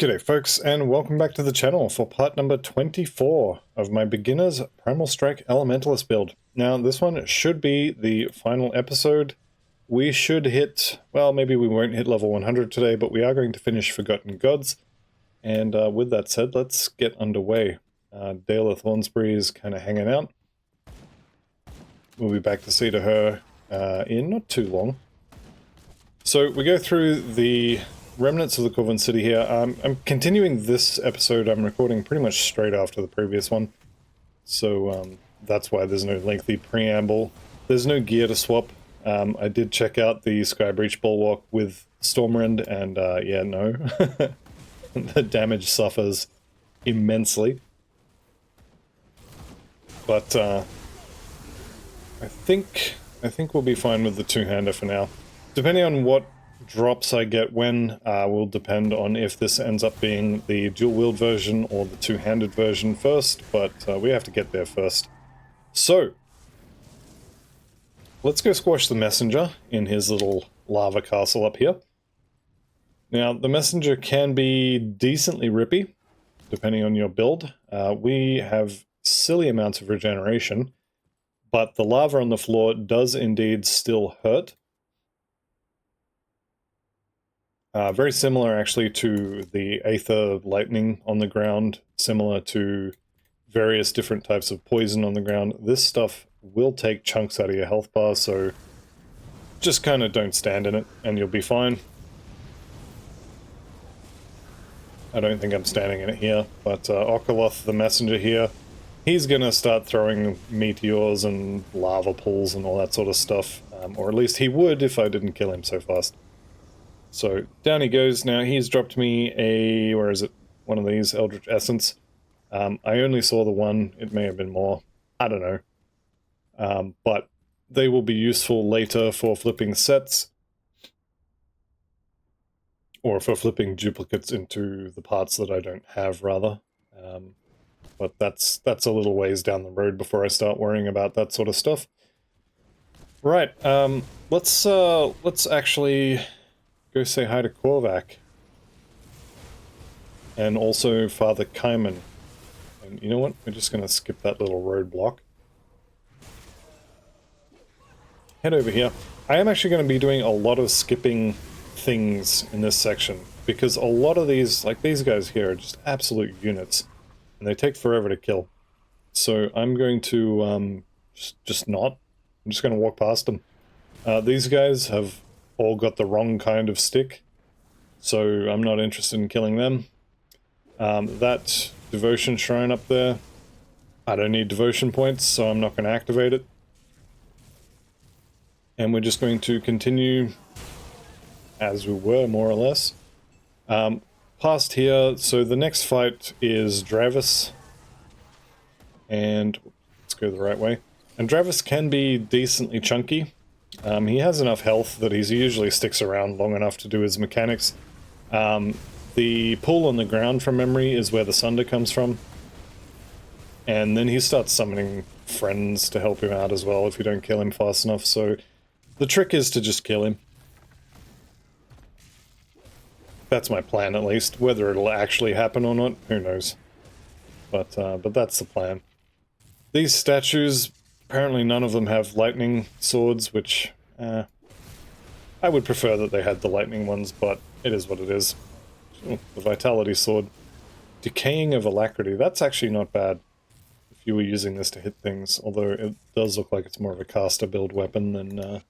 G'day folks, and welcome back to the channel for part number 24 of my beginner's Primal Strike Elementalist build. Now this one should be the final episode. We should hit, well maybe we won't hit level 100 today, but we are going to finish Forgotten Gods. And with that said, let's get underway. Dale of Thornsbury is kind of hanging out. We'll be back to see to her in not too long. So we go through the remnants of the Corvin City here. I'm continuing this episode. I'm recording pretty much straight after the previous one. So that's why there's no lengthy preamble. There's no gear to swap. I did check out the Skybreach Bulwark with Stormrend, and yeah, no. The damage suffers immensely. But I think we'll be fine with the two-hander for now. Depending on what drops I get when will depend on if this ends up being the dual-wield version or the two-handed version first, but we have to get there first. So, let's go squash the messenger in his little lava castle up here. Now, the messenger can be decently rippy, depending on your build. We have silly amounts of regeneration, but the lava on the floor does indeed still hurt. Very similar actually to the Aether lightning on the ground, similar to various different types of poison on the ground. This stuff will take chunks out of your health bar, so just kind of don't stand in it and you'll be fine. I don't think I'm standing in it here, but Okoloth, the messenger here, he's going to start throwing meteors and lava pools and all that sort of stuff, or at least he would if I didn't kill him so fast. So down he goes. Now he's dropped me a, where is it? One of these, Eldritch Essence. I only saw the one, it may have been more, I don't know. But they will be useful later for flipping sets. Or for flipping duplicates into the parts that I don't have, rather. But that's a little ways down the road before I start worrying about that sort of stuff. Right, let's actually go say hi to Korvaak. And also Father Kaiman. And you know what? We're just going to skip that little roadblock. Head over here. I am actually going to be doing a lot of skipping things in this section, because a lot of these, like these guys here, are just absolute units. And they take forever to kill. So I'm going to just not. I'm just going to walk past them. These guys have all got the wrong kind of stick, so I'm not interested in killing them. That devotion shrine up there, I don't need devotion points, so I'm not going to activate it. And we're just going to continue as we were, more or less. Past here, so the next fight is Dravis. And let's go the right way. And Dravis can be decently chunky. He has enough health that he usually sticks around long enough to do his mechanics. The pool on the ground from memory is where the Sunder comes from. And then he starts summoning friends to help him out as well if you don't kill him fast enough. So the trick is to just kill him. That's my plan, at least. Whether it'll actually happen or not, who knows. But that's the plan. These statues, apparently none of them have lightning swords, which I would prefer that they had the lightning ones, but it is what it is. Ooh, the Vitality Sword. Decaying of Alacrity, that's actually not bad if you were using this to hit things, although it does look like it's more of a caster build weapon than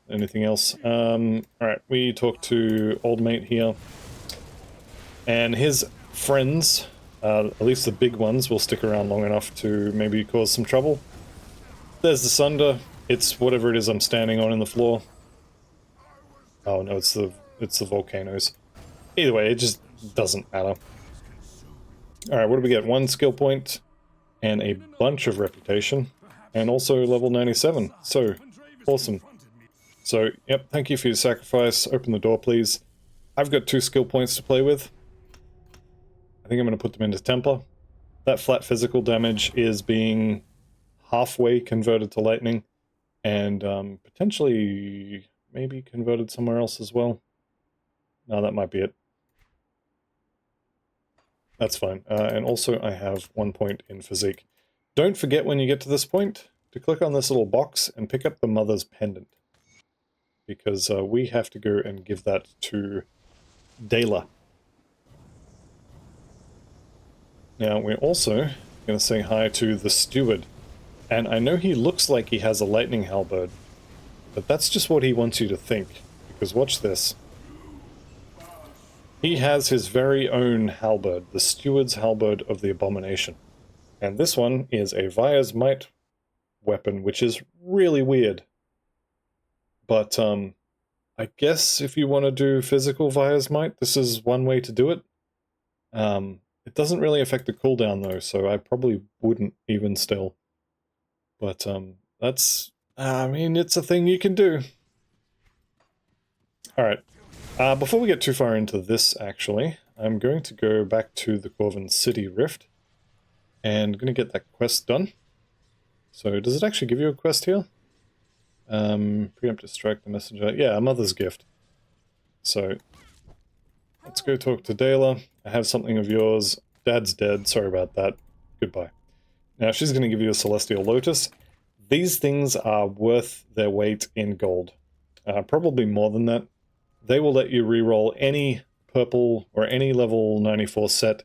anything else. Alright, we talked to Old Mate here, and his friends, at least the big ones, will stick around long enough to maybe cause some trouble. There's the Sunder. It's whatever it is I'm standing on in the floor. Oh no, it's the volcanoes. Either way, it just doesn't matter. Alright, what do we get? 1 skill point, and a bunch of reputation, and also level 97. So, awesome. So, yep, thank you for your sacrifice. Open the door, please. I've got 2 skill points to play with. I think I'm going to put them into Templar. That flat physical damage is being halfway converted to lightning, and potentially maybe converted somewhere else as well. No, that might be it. That's fine. And also I have 1 point in physique. Don't forget when you get to this point to click on this little box and pick up the mother's pendant. Because we have to go and give that to Dela. Now we're also going to say hi to the steward. And I know he looks like he has a lightning halberd, but that's just what he wants you to think. Because watch this. He has his very own halberd, the steward's halberd of the abomination. And this one is a Vire's Might weapon, which is really weird. But I guess if you want to do physical Vire's Might, this is one way to do it. It doesn't really affect the cooldown though, so I probably wouldn't even still. But that's, I mean, it's a thing you can do. Alright, before we get too far into this actually, I'm going to go back to the Corvin City Rift. And I'm going to get that quest done. So does it actually give you a quest here? Preempt, distract the messenger. Yeah, a mother's gift. So let's go talk to Dela. I have something of yours. Dad's dead. Sorry about that. Goodbye. Now she's going to give you a Celestial Lotus. These things are worth their weight in gold. Probably more than that. They will let you reroll any purple or any level 94 set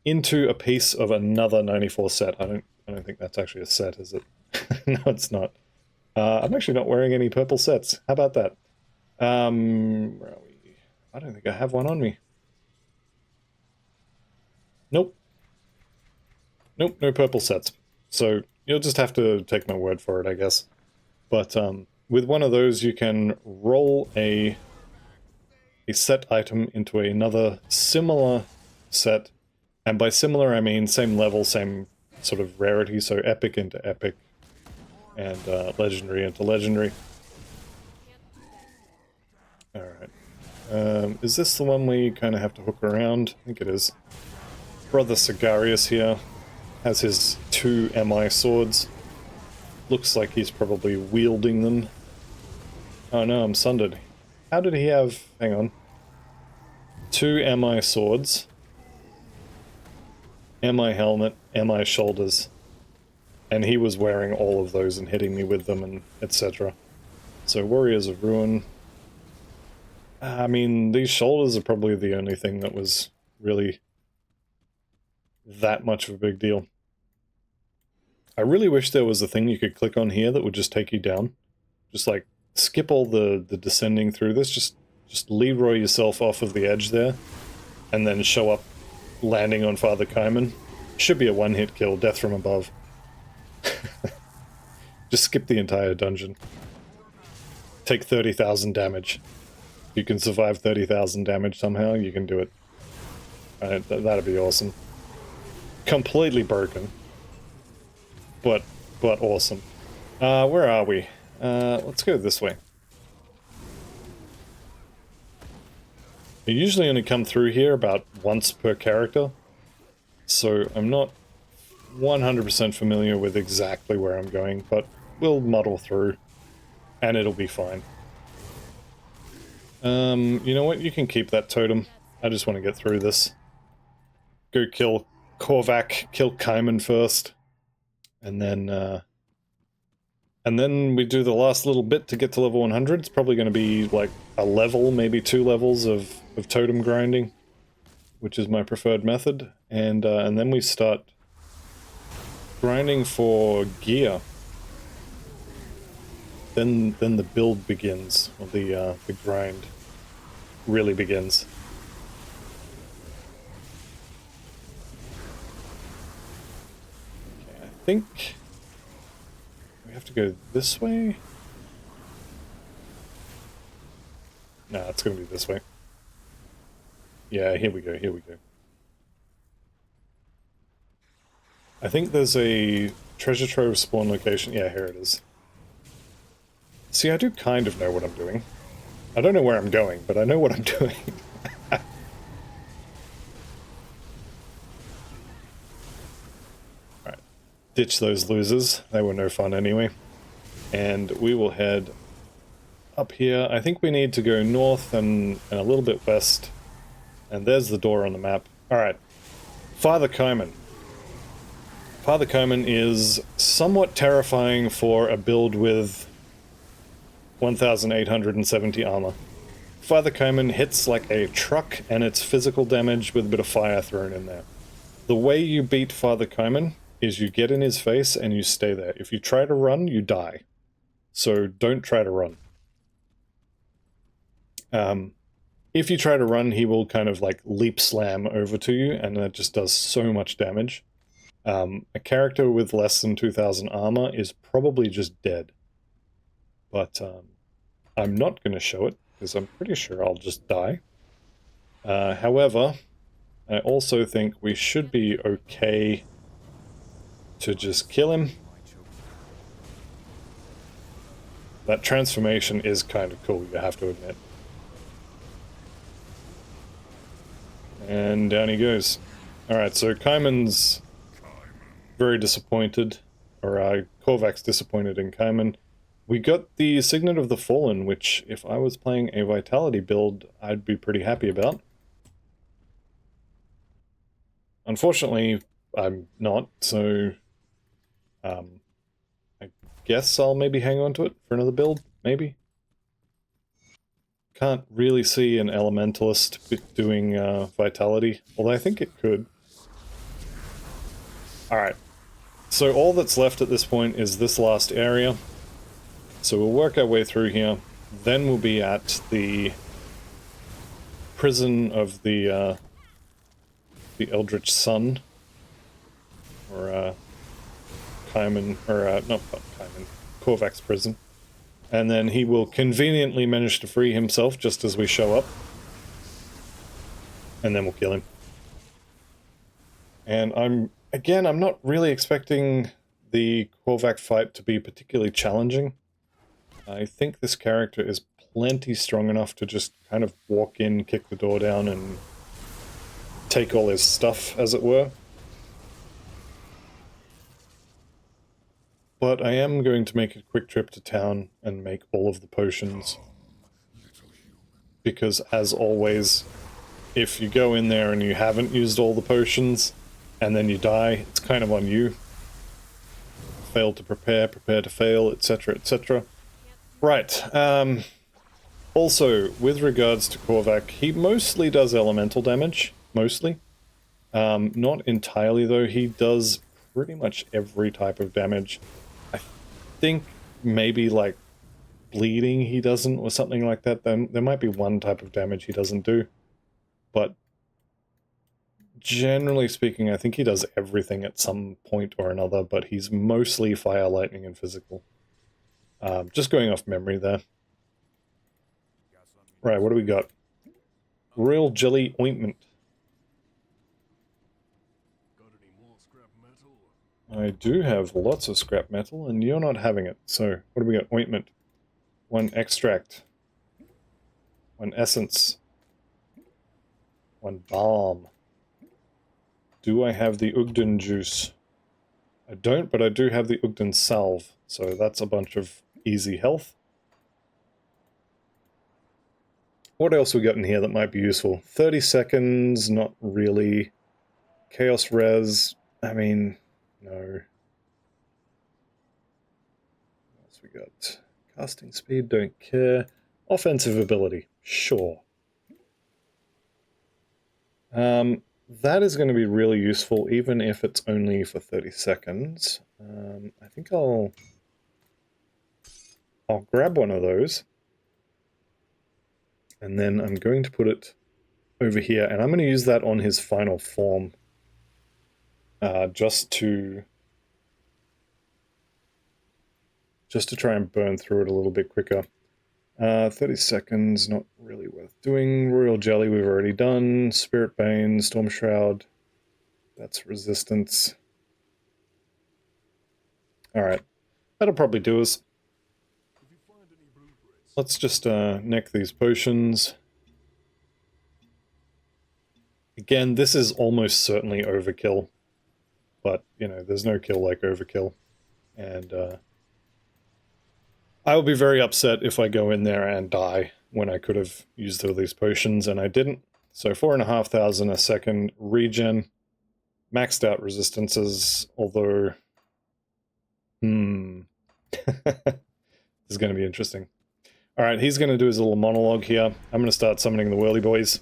into a piece of another 94 set. I don't think that's actually a set, is it? No, it's not. I'm actually not wearing any purple sets. How about that? Where are we? I don't think I have one on me. Nope. Nope, no purple sets. So you'll just have to take my word for it, I guess. But with one of those, you can roll a set item into another similar set. And by similar, I mean same level, same sort of rarity, so epic into epic, and legendary into legendary. Alright. Is this the one where you kind of have to hook around? I think it is. Brother Sigarius here has his 2 MI swords. Looks like he's probably wielding them. Oh no, I'm sundered. How did he have... hang on. 2 MI swords. MI helmet, MI shoulders, and he was wearing all of those and hitting me with them and etc. So Warriors of Ruin. I mean, these shoulders are probably the only thing that was really that much of a big deal. I really wish there was a thing you could click on here that would just take you down. Just like skip all the descending through this, just Leroy yourself off of the edge there, and then show up landing on Father Kaiman. Should be a one-hit kill, death from above. Just skip the entire dungeon. Take 30,000 damage. If you can survive 30,000 damage somehow, you can do it. That'd be awesome. Completely broken. But awesome. Where are we? Let's go this way. I usually only come through here about once per character, so I'm not 100% familiar with exactly where I'm going, but we'll muddle through, and it'll be fine. You know what? You can keep that totem. I just want to get through this. Go kill Korvaak, kill Kaiman first, and then we do the last little bit to get to level 100. It's probably going to be like a level, maybe 2 levels of totem grinding, which is my preferred method, and then we start grinding for gear. Then the build begins, or the grind really begins. Okay, I think we have to go this way. No, it's going to be this way. Yeah, here we go, here we go. I think there's a treasure trove spawn location. Yeah, here it is. See, I do kind of know what I'm doing. I don't know where I'm going, but I know what I'm doing. Alright. Ditch those losers. They were no fun anyway. And we will head up here. I think we need to go north and a little bit west. And there's the door on the map. Alright. Father Kaiman. Father Kaiman is somewhat terrifying for a build with 1,870 armor. Father Kaiman hits like a truck, and it's physical damage with a bit of fire thrown in there. The way you beat Father Kaiman is you get in his face and you stay there. If you try to run, you die. So don't try to run. If you try to run, he will kind of like leap slam over to you, and that just does so much damage. A character with less than 2,000 armor is probably just dead. But I'm not going to show it, because I'm pretty sure I'll just die. However, I also think we should be okay to just kill him. That transformation is kind of cool, you have to admit. And down he goes. Alright, so Kaiman's very disappointed, or Korvaak's disappointed in Kaiman. We got the Signet of the Fallen, which, if I was playing a Vitality build, I'd be pretty happy about. Unfortunately, I'm not, so I guess I'll maybe hang on to it for another build, maybe. Can't really see an Elementalist doing Vitality, although I think it could. Alright, so all that's left at this point is this last area. So we'll work our way through here, then we'll be at the prison of the Eldritch Sun, or Kaiman, or not Kaiman, Korvaak's prison. And then he will conveniently manage to free himself just as we show up. And then we'll kill him. And I'm not really expecting the Korvaak fight to be particularly challenging. I think this character is plenty strong enough to just kind of walk in, kick the door down, and take all his stuff, as it were. But I am going to make a quick trip to town and make all of the potions. Because, as always, if you go in there and you haven't used all the potions, and then you die, it's kind of on you. Fail to prepare, prepare to fail, etc., etc. Right, also, with regards to Korvaak, he mostly does elemental damage, mostly. Not entirely, though. He does pretty much every type of damage. I think maybe, like, bleeding he doesn't, or something like that. There might be one type of damage he doesn't do. But generally speaking, I think he does everything at some point or another, but he's mostly fire, lightning, and physical. Just going off memory there. Right, what do we got? Royal Jelly Ointment. I do have lots of scrap metal, and you're not having it. So, what do we got? Ointment. 1 extract. 1 essence. 1 balm. Do I have the Ugden juice? I don't, but I do have the Ugden salve. So that's a bunch of easy health. What else we got in here that might be useful? 30 seconds, not really. Chaos res, I mean, no. What else we got? Casting speed, don't care. Offensive ability, sure. That is going to be really useful, even if it's only for 30 seconds. I think I'll grab one of those. And then I'm going to put it over here, and I'm going to use that on his final form. Just to try and burn through it a little bit quicker. 30 seconds, not really worth doing. Royal Jelly we've already done. Spirit Bane, Storm Shroud. That's resistance. Alright. That'll probably do us. Let's just neck these potions. Again, this is almost certainly overkill. But, you know, there's no kill like overkill. And I will be very upset if I go in there and die when I could have used all these potions and I didn't. So 4,500 a second regen. maxed out resistances, although... this is going to be interesting. Alright, he's going to do his little monologue here. I'm going to start summoning the whirly boys.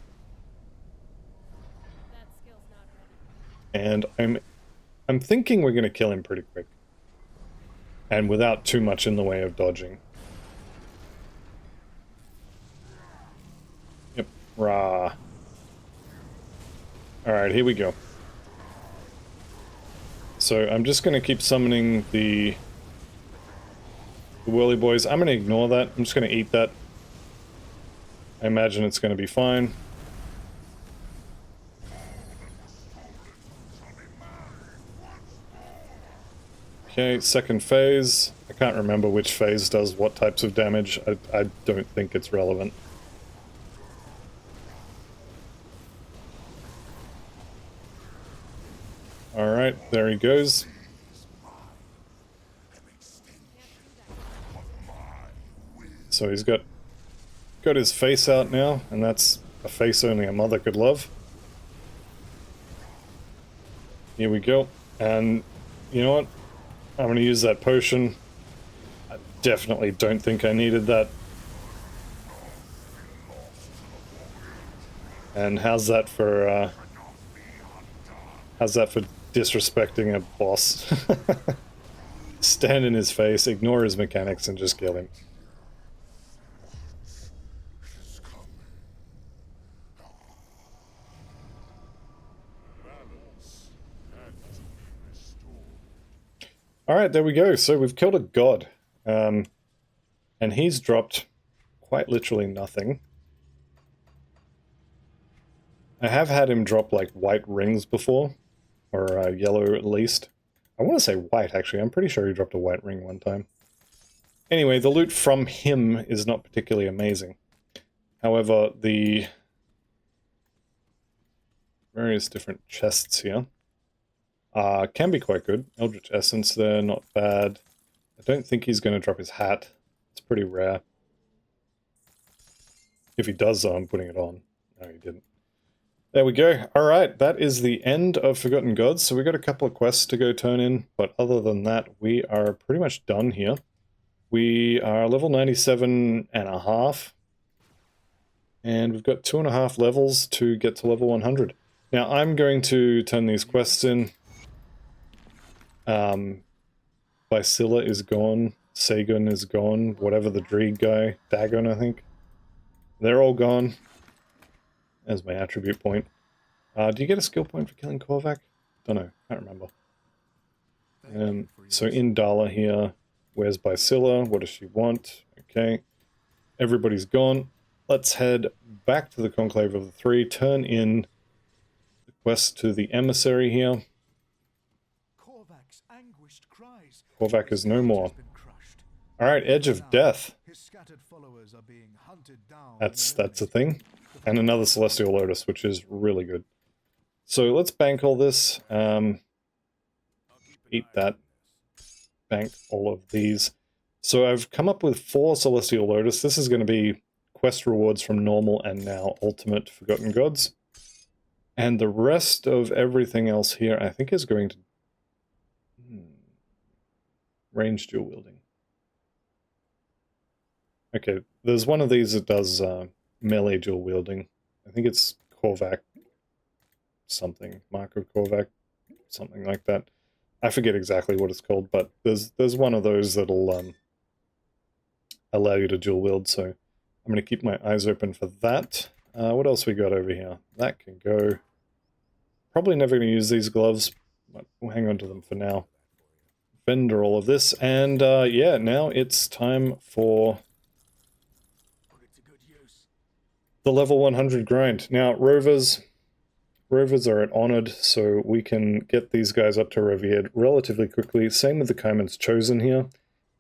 And I'm thinking we're going to kill him pretty quick. And without too much in the way of dodging. Yep, rah. Alright, here we go. So I'm just going to keep summoning the whirly boys. I'm going to ignore that. I'm just going to eat that. I imagine it's going to be fine. Okay, second phase. I can't remember which phase does what types of damage. I don't think it's relevant. Alright, there he goes. So he's got his face out now, and that's a face only a mother could love. Here we go. And you know what? I'm going to use that potion. I definitely don't think I needed that. And how's that for disrespecting a boss? Stand in his face, ignore his mechanics, and just kill him. Alright, there we go. So we've killed a god. And he's dropped quite literally nothing. I have had him drop like white rings before. Or yellow at least. I want to say white actually. I'm pretty sure he dropped a white ring one time. Anyway, the loot from him is not particularly amazing. However, the various different chests here can be quite good. Eldritch Essence there, not bad. I don't think he's going to drop his hat. It's pretty rare. If he does, though, I'm putting it on. No, he didn't. There we go. Alright, that is the end of Forgotten Gods. So we got a couple of quests to go turn in, but other than that, we are pretty much done here. We are level 97 and a half. And we've got 2.5 levels to get to level 100. Now, I'm going to turn these quests in. Bysilla is gone. Sagan is gone. Whatever the Dreeg guy. Dagon, I think. They're all gone. There's my attribute point. Do you get a skill point for killing Korvaak? Don't know. Can't remember. So in Dala here, where's Bysilla? What does she want? Okay. Everybody's gone. Let's head back to the Conclave of the Three. Turn in the quest to the Emissary here. Korvaak is no more. Alright, Edge of Death. That's a thing. And another Celestial Lotus, which is really good. So let's bank all this. Eat that. Bank all of these. So I've come up with 4 Celestial Lotus. This is going to be quest rewards from normal and now ultimate Forgotten Gods. And the rest of everything else here, I think, is going to... Range dual wielding. Okay, there's one of these that does melee dual wielding. I think it's Korvaak something. Marco Korvaak, something like that. I forget exactly what it's called, but there's one of those that'll allow you to dual wield, so I'm going to keep my eyes open for that. What else we got over here? That can go. Probably never going to use these gloves, but we'll hang on to them for now. Vendor all of this, and yeah, now it's time for the level 100 grind. Now, Rovers are at Honored, so we can get these guys up to Revered relatively quickly. Same with the Kaiman's Chosen here.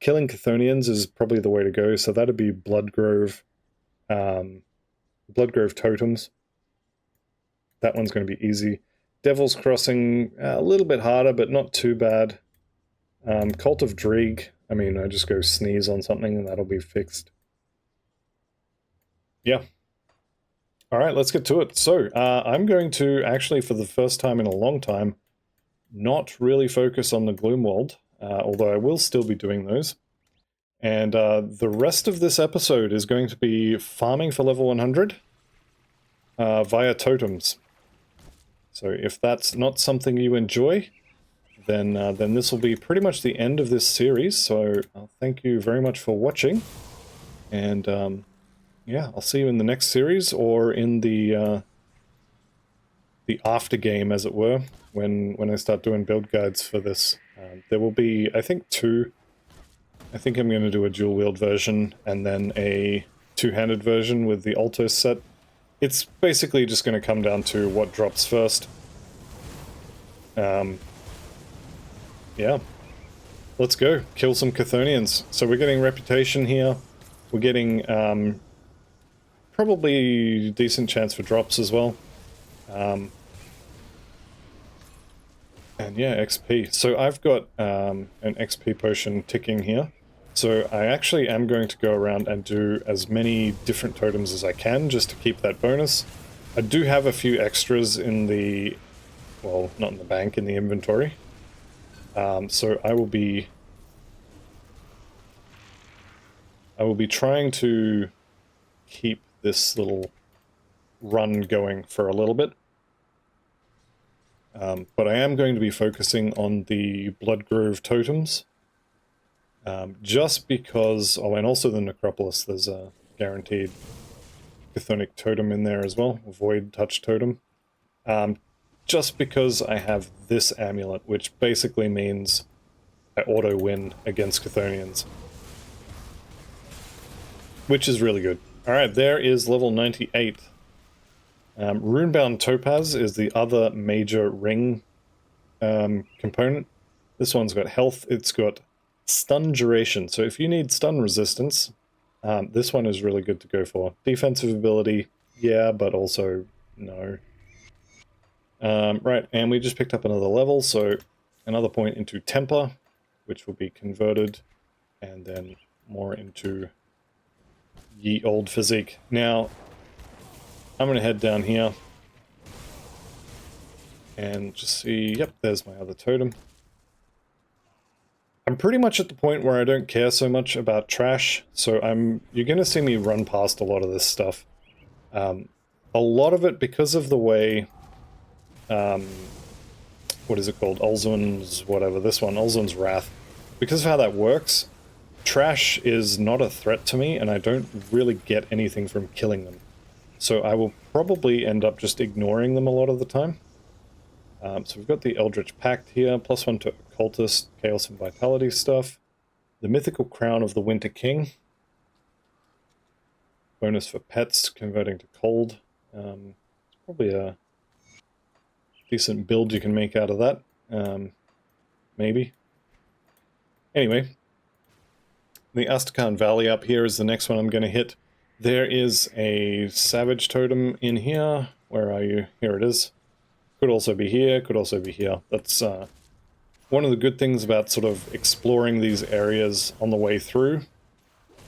Killing Chthonians is probably the way to go, so that'd be Bloodgrove Totems. That one's going to be easy. Devil's Crossing, a little bit harder, but not too bad. Cult of Dreeg, I mean, I just go sneeze on something and that'll be fixed. Yeah. Alright, let's get to it. So, I'm going to, actually, for the first time in a long time, not really focus on the Gloomworld, although I will still be doing those. And the rest of this episode is going to be farming for level 100 via totems. So if that's not something you enjoy, then this will be pretty much the end of this series. So thank you very much for watching. And yeah, I'll see you in the next series, or in the after game, as it were, when I start doing build guides for this. There will be, I think, two. I think I'm going to do a dual wield version and then a two-handed version with the Alto set. It's basically just going to come down to what drops first. Yeah. Let's go. Kill some Chthonians. So we're getting reputation here. We're getting probably decent chance for drops as well. And yeah, XP. So I've got an XP potion ticking here. So I actually am going to go around and do as many different totems as I can, just to keep that bonus. I do have a few extras in the, well, not in the bank, in the inventory. So I will be trying to keep this little run going for a little bit. But I am going to be focusing on the Bloodgrove totems. Just because, oh, and also the Necropolis, there's a guaranteed Chthonic totem in there as well, a Void Touch totem. Just because I have this amulet, which basically means I auto-win against Chthonians. Which is really good. Alright, there is level 98. Runebound Topaz is the other major ring component. This one's got health, it's got stun duration, so if you need stun resistance, this one is really good to go for. Defensive ability, yeah, but also no. Right, and we just picked up another level, so another point into Temper, which will be converted, and then more into Ye Old Physique. Now, I'm going to head down here and just see, yep, there's my other totem. I'm pretty much at the point where I don't care so much about trash, so you're going to see me run past a lot of this stuff. A lot of it, because of the way, what is it called? Ulzun's whatever, this one, Ulzun's Wrath. Because of how that works, trash is not a threat to me, and I don't really get anything from killing them. So I will probably end up just ignoring them a lot of the time. So we've got the Eldritch Pact here, +1 to Occultist, Chaos and Vitality stuff. The Mythical Crown of the Winter King. Bonus for pets, converting to cold. It's probably a decent build you can make out of that. Maybe. Anyway. The Astrakhan Valley up here is the next one I'm going to hit. There is a Savage Totem in here. Where are you? Here it is. Could also be here, could also be here. That's one of the good things about sort of exploring these areas on the way through.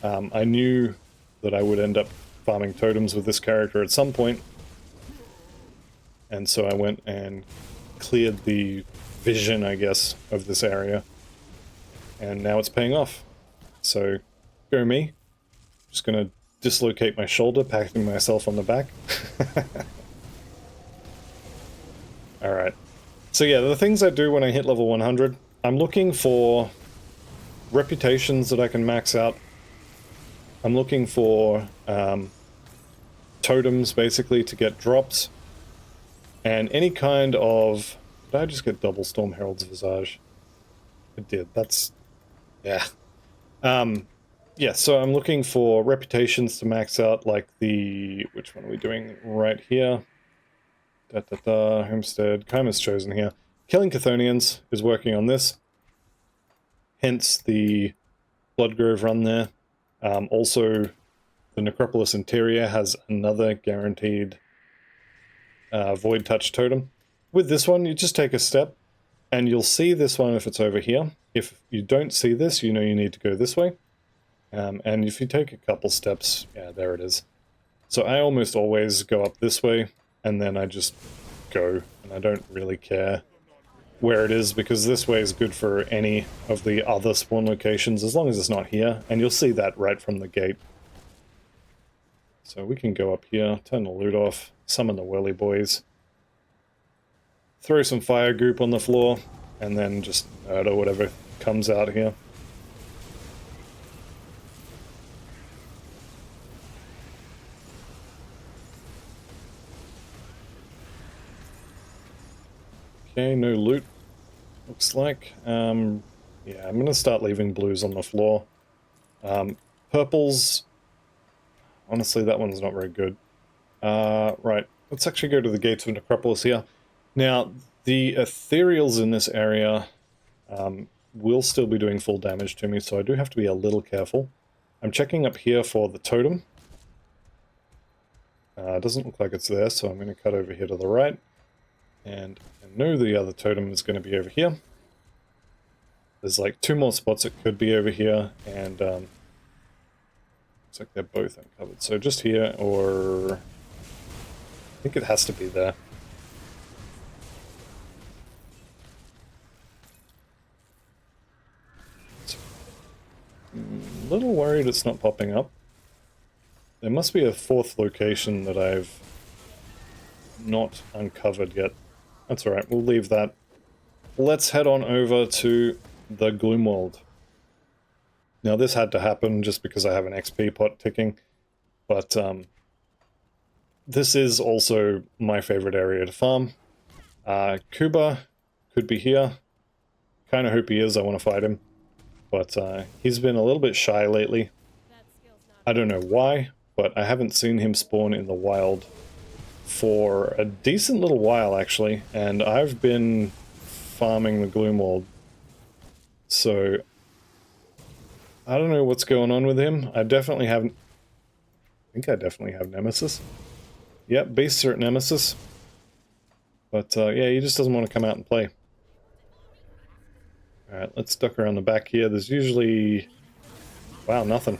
I knew that I would end up farming totems with this character at some point. And so I went and cleared the vision, I guess, of this area. And now it's paying off. So, go me. Just gonna dislocate my shoulder, patting myself on the back. Alright. So yeah, the things I do when I hit level 100, I'm looking for reputations that I can max out. I'm looking for totems, basically, to get drops. And any kind of... Did I just get double Storm Herald's Visage? I did. That's... yeah. Yeah, so I'm looking for reputations to max out, like the... Which one are we doing? Right here. Homestead. Kaima's chosen here. Killing Chthonians is working on this. Hence the Bloodgrove run there. Also, the Necropolis Interior has another guaranteed Void Touch totem. With this one, you just take a step, and you'll see this one if it's over here. If you don't see this, you know you need to go this way. And if you take a couple steps, yeah, there it is. So I almost always go up this way, and then I just go, and I don't really care where it is, because this way is good for any of the other spawn locations, as long as it's not here, and you'll see that right from the gate. So we can go up here, turn the loot off, summon the whirly boys, throw some fire goop on the floor, and then just murder whatever comes out here. Okay, no loot, looks like. Yeah, I'm going to start leaving blues on the floor. Purples, honestly, that one's not very good. Right, let's actually go to the Gates of Necropolis here. Now, the ethereals in this area will still be doing full damage to me, so I do have to be a little careful. I'm checking up here for the totem. It doesn't look like it's there, so I'm going to cut over here to the right. And I know the other totem is going to be over here. There's like 2 more spots it could be over here, and looks like they're both uncovered. So just here, or I think it has to be there. I'm a little worried it's not popping up. There must be a 4th location that I've not uncovered yet. That's alright, we'll leave that. Let's head on over to the Gloomworld. Now this had to happen just because I have an XP pot ticking, but this is also my favorite area to farm. Kuba could be here. Kind of hope he is, I want to fight him. But he's been a little bit shy lately. I don't know why, but I haven't seen him spawn in the wild for a decent little while, actually, and I've been farming the Gloomworld. So, I don't know what's going on with him. I definitely haven't... I think I definitely have Nemesis. Yep, Beast Cert Nemesis. But, yeah, he just doesn't want to come out and play. Alright, let's duck around the back here. There's usually... Wow, nothing.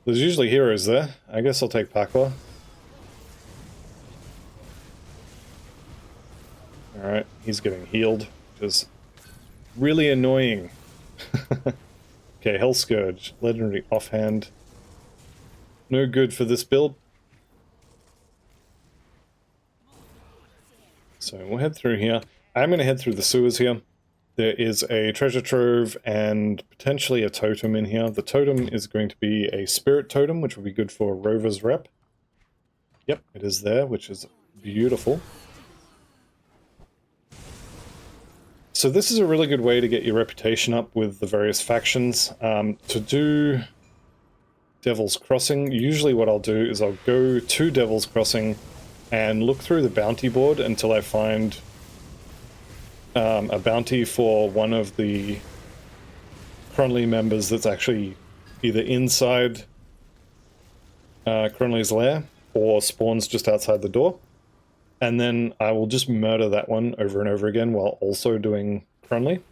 There's usually heroes there. I guess I'll take Pakwa. Alright, he's getting healed, which is really annoying. Okay, Hell Scourge. Legendary offhand. No good for this build. So we'll head through here. I'm going to head through the sewers here. There is a treasure trove and potentially a totem in here. The totem is going to be a spirit totem, which will be good for Rover's Rep. Yep, it is there, which is beautiful. So this is a really good way to get your reputation up with the various factions. To do Devil's Crossing, usually what I'll do is I'll go to Devil's Crossing and look through the bounty board until I find a bounty for one of the Cronley members that's actually either inside Cronley's lair or spawns just outside the door. And then I will just murder that one over and over again while also doing Cronley.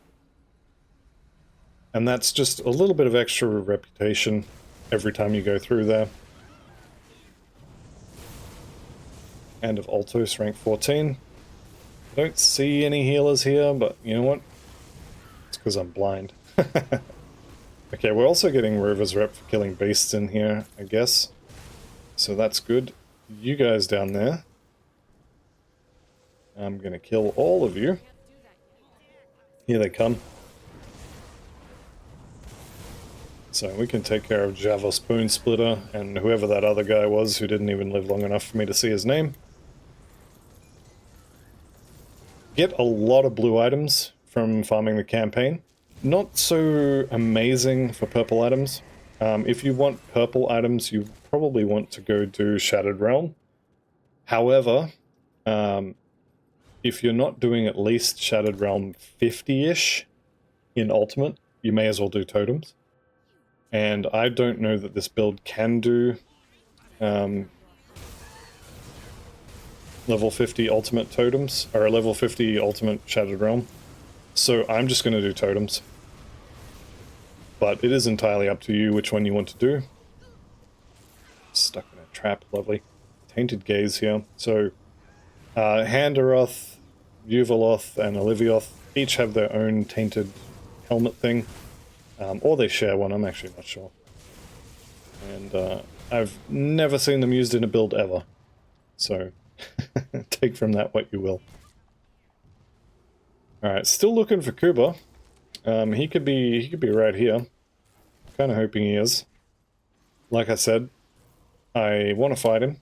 And that's just a little bit of extra reputation every time you go through there. Hand of Altos, rank 14. I don't see any healers here, but you know what? It's because I'm blind. Okay, we're also getting Rover's Rep for killing beasts in here, I guess. So that's good. You guys down there. I'm going to kill all of you. Here they come. So we can take care of Java Spoon Splitter and whoever that other guy was who didn't even live long enough for me to see his name. Get a lot of blue items from farming the campaign. Not so amazing for purple items. If you want purple items, you probably want to go do Shattered Realm. However, if you're not doing at least Shattered Realm 50-ish in Ultimate, you may as well do Totems. And I don't know that this build can do level 50 Ultimate Totems, or level 50 Ultimate Shattered Realm. So I'm just going to do Totems. But it is entirely up to you which one you want to do. Stuck in a trap, lovely. Tainted Gaze here. So, Handaroth, Uvaloth and Olivioth each have their own tainted helmet thing. Or they share one, I'm actually not sure. And I've never seen them used in a build ever. So take from that what you will. Alright, still looking for Kuba. He could be right here. Kinda hoping he is. Like I said, I want to fight him.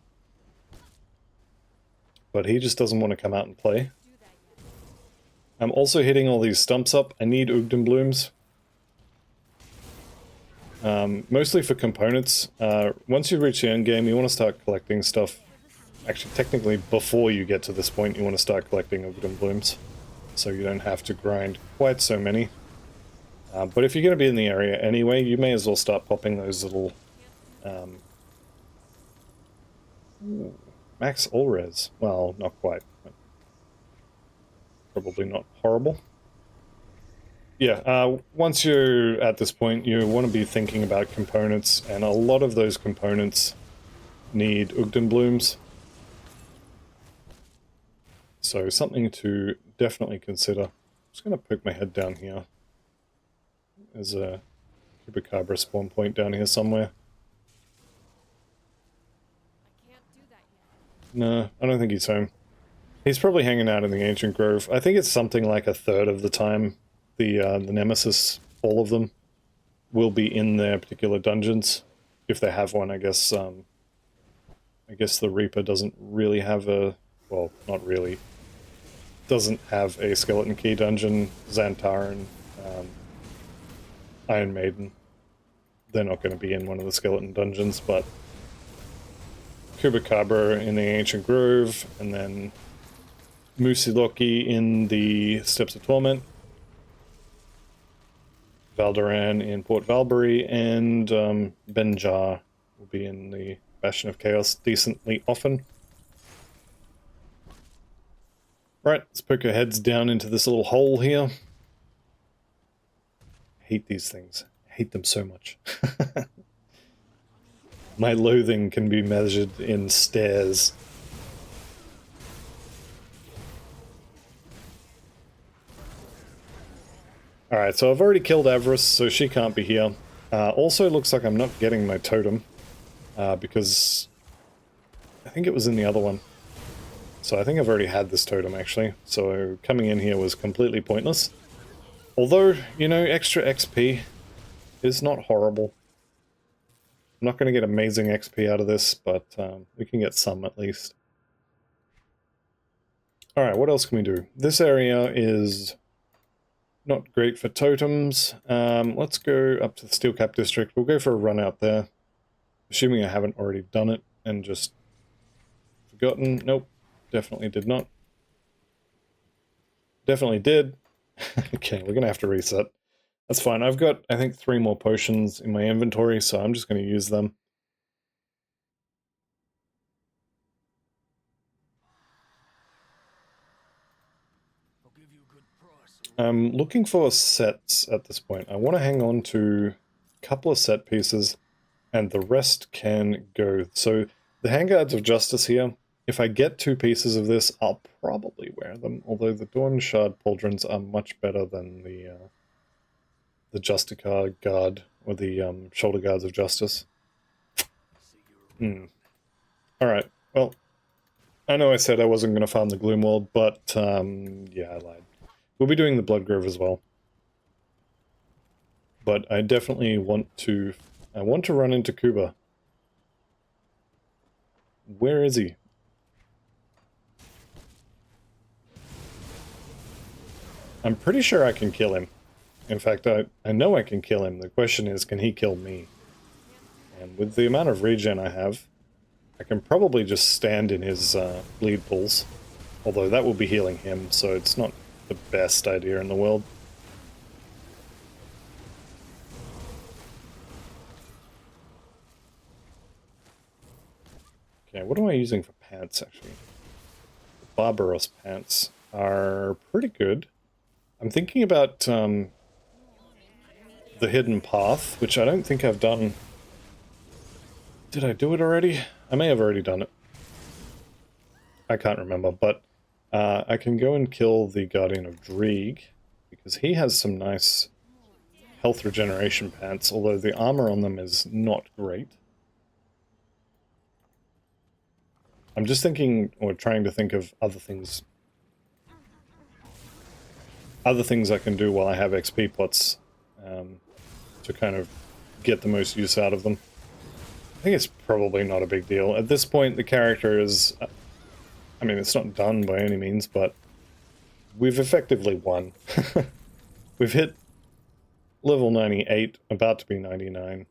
But he just doesn't want to come out and play. I'm also hitting all these stumps up. I need Ugden Blooms. Mostly for components. Once you reach the end game, you want to start collecting stuff. Actually, technically, before you get to this point, you want to start collecting Ugden Blooms. So you don't have to grind quite so many. But if you're going to be in the area anyway, you may as well start popping those little... Max Allres. Well, not quite. But probably not horrible. Yeah, once you're at this point, you want to be thinking about components, and a lot of those components need Ugden Blooms. So something to definitely consider. I'm just going to poke my head down here. There's a Chupacabra spawn point down here somewhere. No, I don't think he's home. He's probably hanging out in the Ancient Grove. I think it's something like a third of the time the Nemesis, all of them, will be in their particular dungeons. If they have one, I guess the Reaper doesn't really have a... Well, not really. Doesn't have a Skeleton Key dungeon. Xantar and Iron Maiden. They're not going to be in one of the Skeleton dungeons, but... Chupacabra in the Ancient Grove, and then Musiloki in the Steps of Torment. Valderan in Port Valbury, and Benjar will be in the Bastion of Chaos decently often. Right, let's poke our heads down into this little hole here. I hate these things. I hate them so much. My loathing can be measured in stairs. Alright, so I've already killed Avarice, so she can't be here. Also looks like I'm not getting my totem, because I think it was in the other one. So I think I've already had this totem, actually. So coming in here was completely pointless. Although, you know, extra XP is not horrible. I'm not going to get amazing XP out of this, but we can get some at least. Alright, what else can we do? This area is not great for totems. Let's go up to the Steelcap District. We'll go for a run out there. Assuming I haven't already done it and just forgotten. Nope, definitely did not. Definitely did. Okay, we're going to have to reset. That's fine. I've got, I think, 3 more potions in my inventory, so I'm just going to use them. I'm looking for sets at this point. I want to hang on to a couple of set pieces, and the rest can go. So the Handguards of Justice here, if I get 2 pieces of this, I'll probably wear them, although the Dawn Shard Pauldrons are much better than the Justicar Guard, or the Shoulder Guards of Justice. Alright, well, I know I said I wasn't going to farm the Gloomworld, but yeah, I lied. We'll be doing the Bloodgrove as well. But I definitely want to... I want to run into Kuba. Where is he? I'm pretty sure I can kill him. In fact, I know I can kill him. The question is, can he kill me? And with the amount of regen I have, I can probably just stand in his bleed pools. Although that will be healing him, so it's not the best idea in the world. Okay, what am I using for pants, actually? The Barbaros pants are pretty good. I'm thinking about the Hidden Path, which I don't think I've done. Did I do it already? I may have already done it. I can't remember, but I can go and kill the Guardian of Dreeg, because he has some nice health regeneration pants, although the armor on them is not great. I'm just thinking, or trying to think of other things. Other things I can do while I have XP pots to kind of get the most use out of them. I think it's probably not a big deal. At this point, the character is... I mean, it's not done by any means, but we've effectively won. We've hit level 98, about to be 99.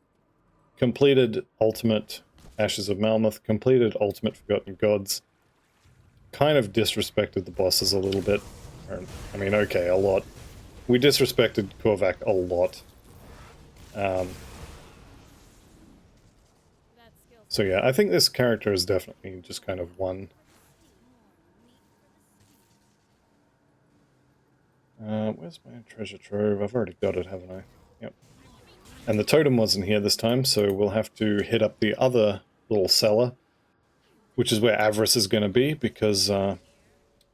Completed Ultimate Ashes of Malmoth, completed Ultimate Forgotten Gods. Kind of disrespected the bosses a little bit. I mean, okay, a lot. We disrespected Korvaak a lot. So yeah, I think this character is definitely just kind of won. Where's my treasure trove? I've already got it, haven't I? Yep. And the totem wasn't here this time, so we'll have to hit up the other little cellar, which is where Avarice is going to be, because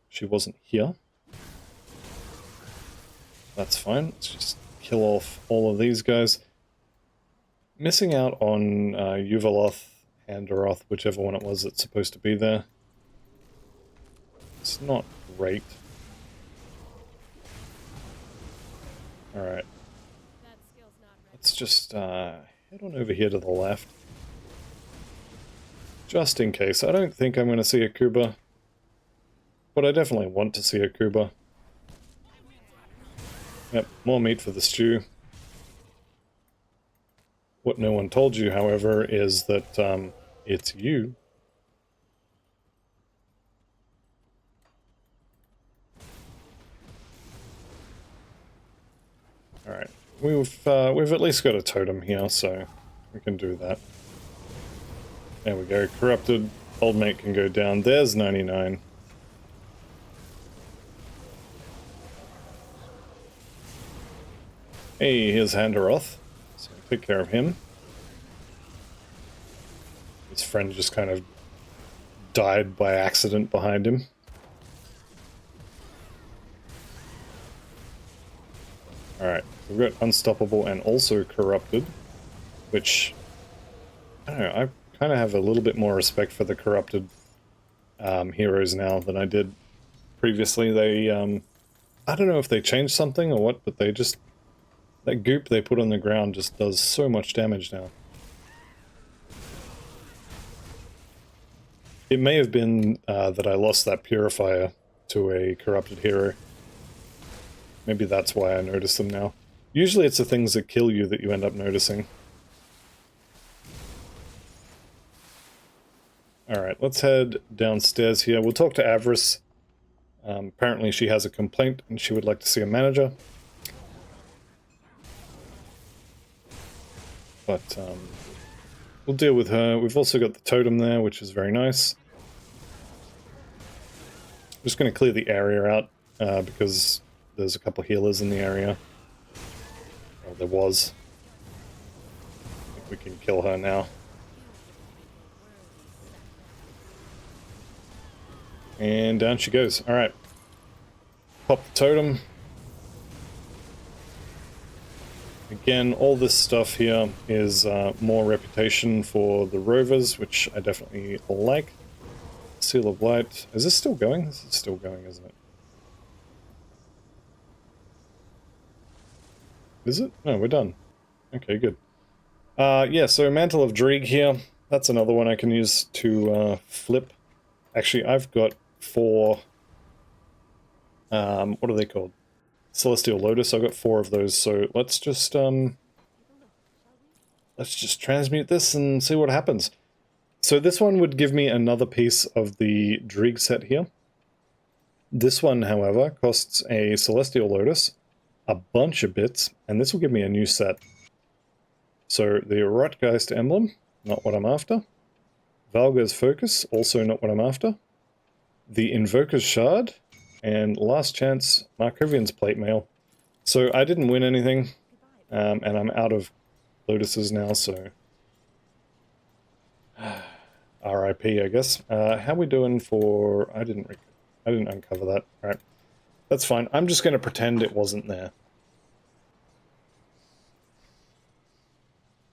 she wasn't here. That's fine. Let's just kill off all of these guys. Missing out on Yuvaloth and Daroth, whichever one it was that's supposed to be there. It's not great. Alright. Let's just head on over here to the left. Just in case. I don't think I'm going to see a Kuba. But I definitely want to see a Kuba. Yep, more meat for the stew. What no one told you, however, is that it's you. Alright, we've at least got a totem here, so we can do that. There we go, corrupted. Old mate can go down. There's 99. Hey, here's Handaroth. So take care of him. His friend just kind of died by accident behind him. Alright, we've got Unstoppable and also Corrupted, which, I don't know, I kind of have a little bit more respect for the Corrupted heroes now than I did previously. They, I don't know if they changed something or what, but they just, that goop they put on the ground just does so much damage now. It may have been that I lost that Purifier to a Corrupted hero. Maybe that's why I notice them now. Usually it's the things that kill you that you end up noticing. Alright, let's head downstairs here. We'll talk to Avarice. Apparently she has a complaint and she would like to see a manager. But we'll deal with her. We've also got the totem there, which is very nice. I'm just going to clear the area out because there's a couple healers in the area. Well, there was. I think we can kill her now. And down she goes. Alright. Pop the totem. Again, all this stuff here is more reputation for the rovers, which I definitely like. Seal of Light. Is this still going? This is still going, isn't it? Is it? No, we're done. Okay, good. Yeah, so Mantle of Dreeg here. That's another one I can use to flip. Actually, I've got 4... what are they called? Celestial Lotus. I've got 4 of those, so let's just transmute this and see what happens. So this one would give me another piece of the Dreeg set here. This one, however, costs a Celestial Lotus, a bunch of bits, and this will give me a new set. So the Rotgeist emblem, not what I'm after. Valga's Focus, also not what I'm after. The Invoker's Shard, and last chance, Markovian's Plate Mail. So I didn't win anything, and I'm out of Lotuses now, so... RIP, I guess. How we doing for... I didn't... I didn't uncover that. Alright. That's fine. I'm just going to pretend it wasn't there.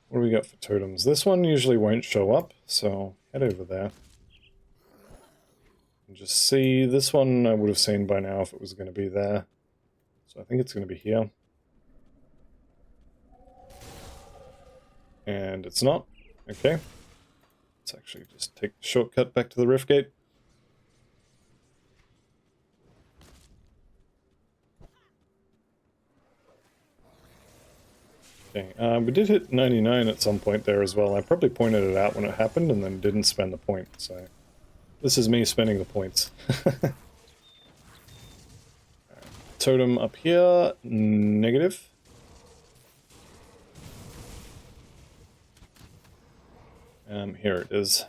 What do we got for totems? This one usually won't show up, so head over there. And just see, this one I would have seen by now if it was going to be there. So I think it's going to be here. And it's not. Okay. Let's actually just take the shortcut back to the rift gate. Okay, we did hit 99 at some point there as well. I probably pointed it out when it happened and then didn't spend the point, so... This is me spending the points. Right. Totem up here, negative. Here it is.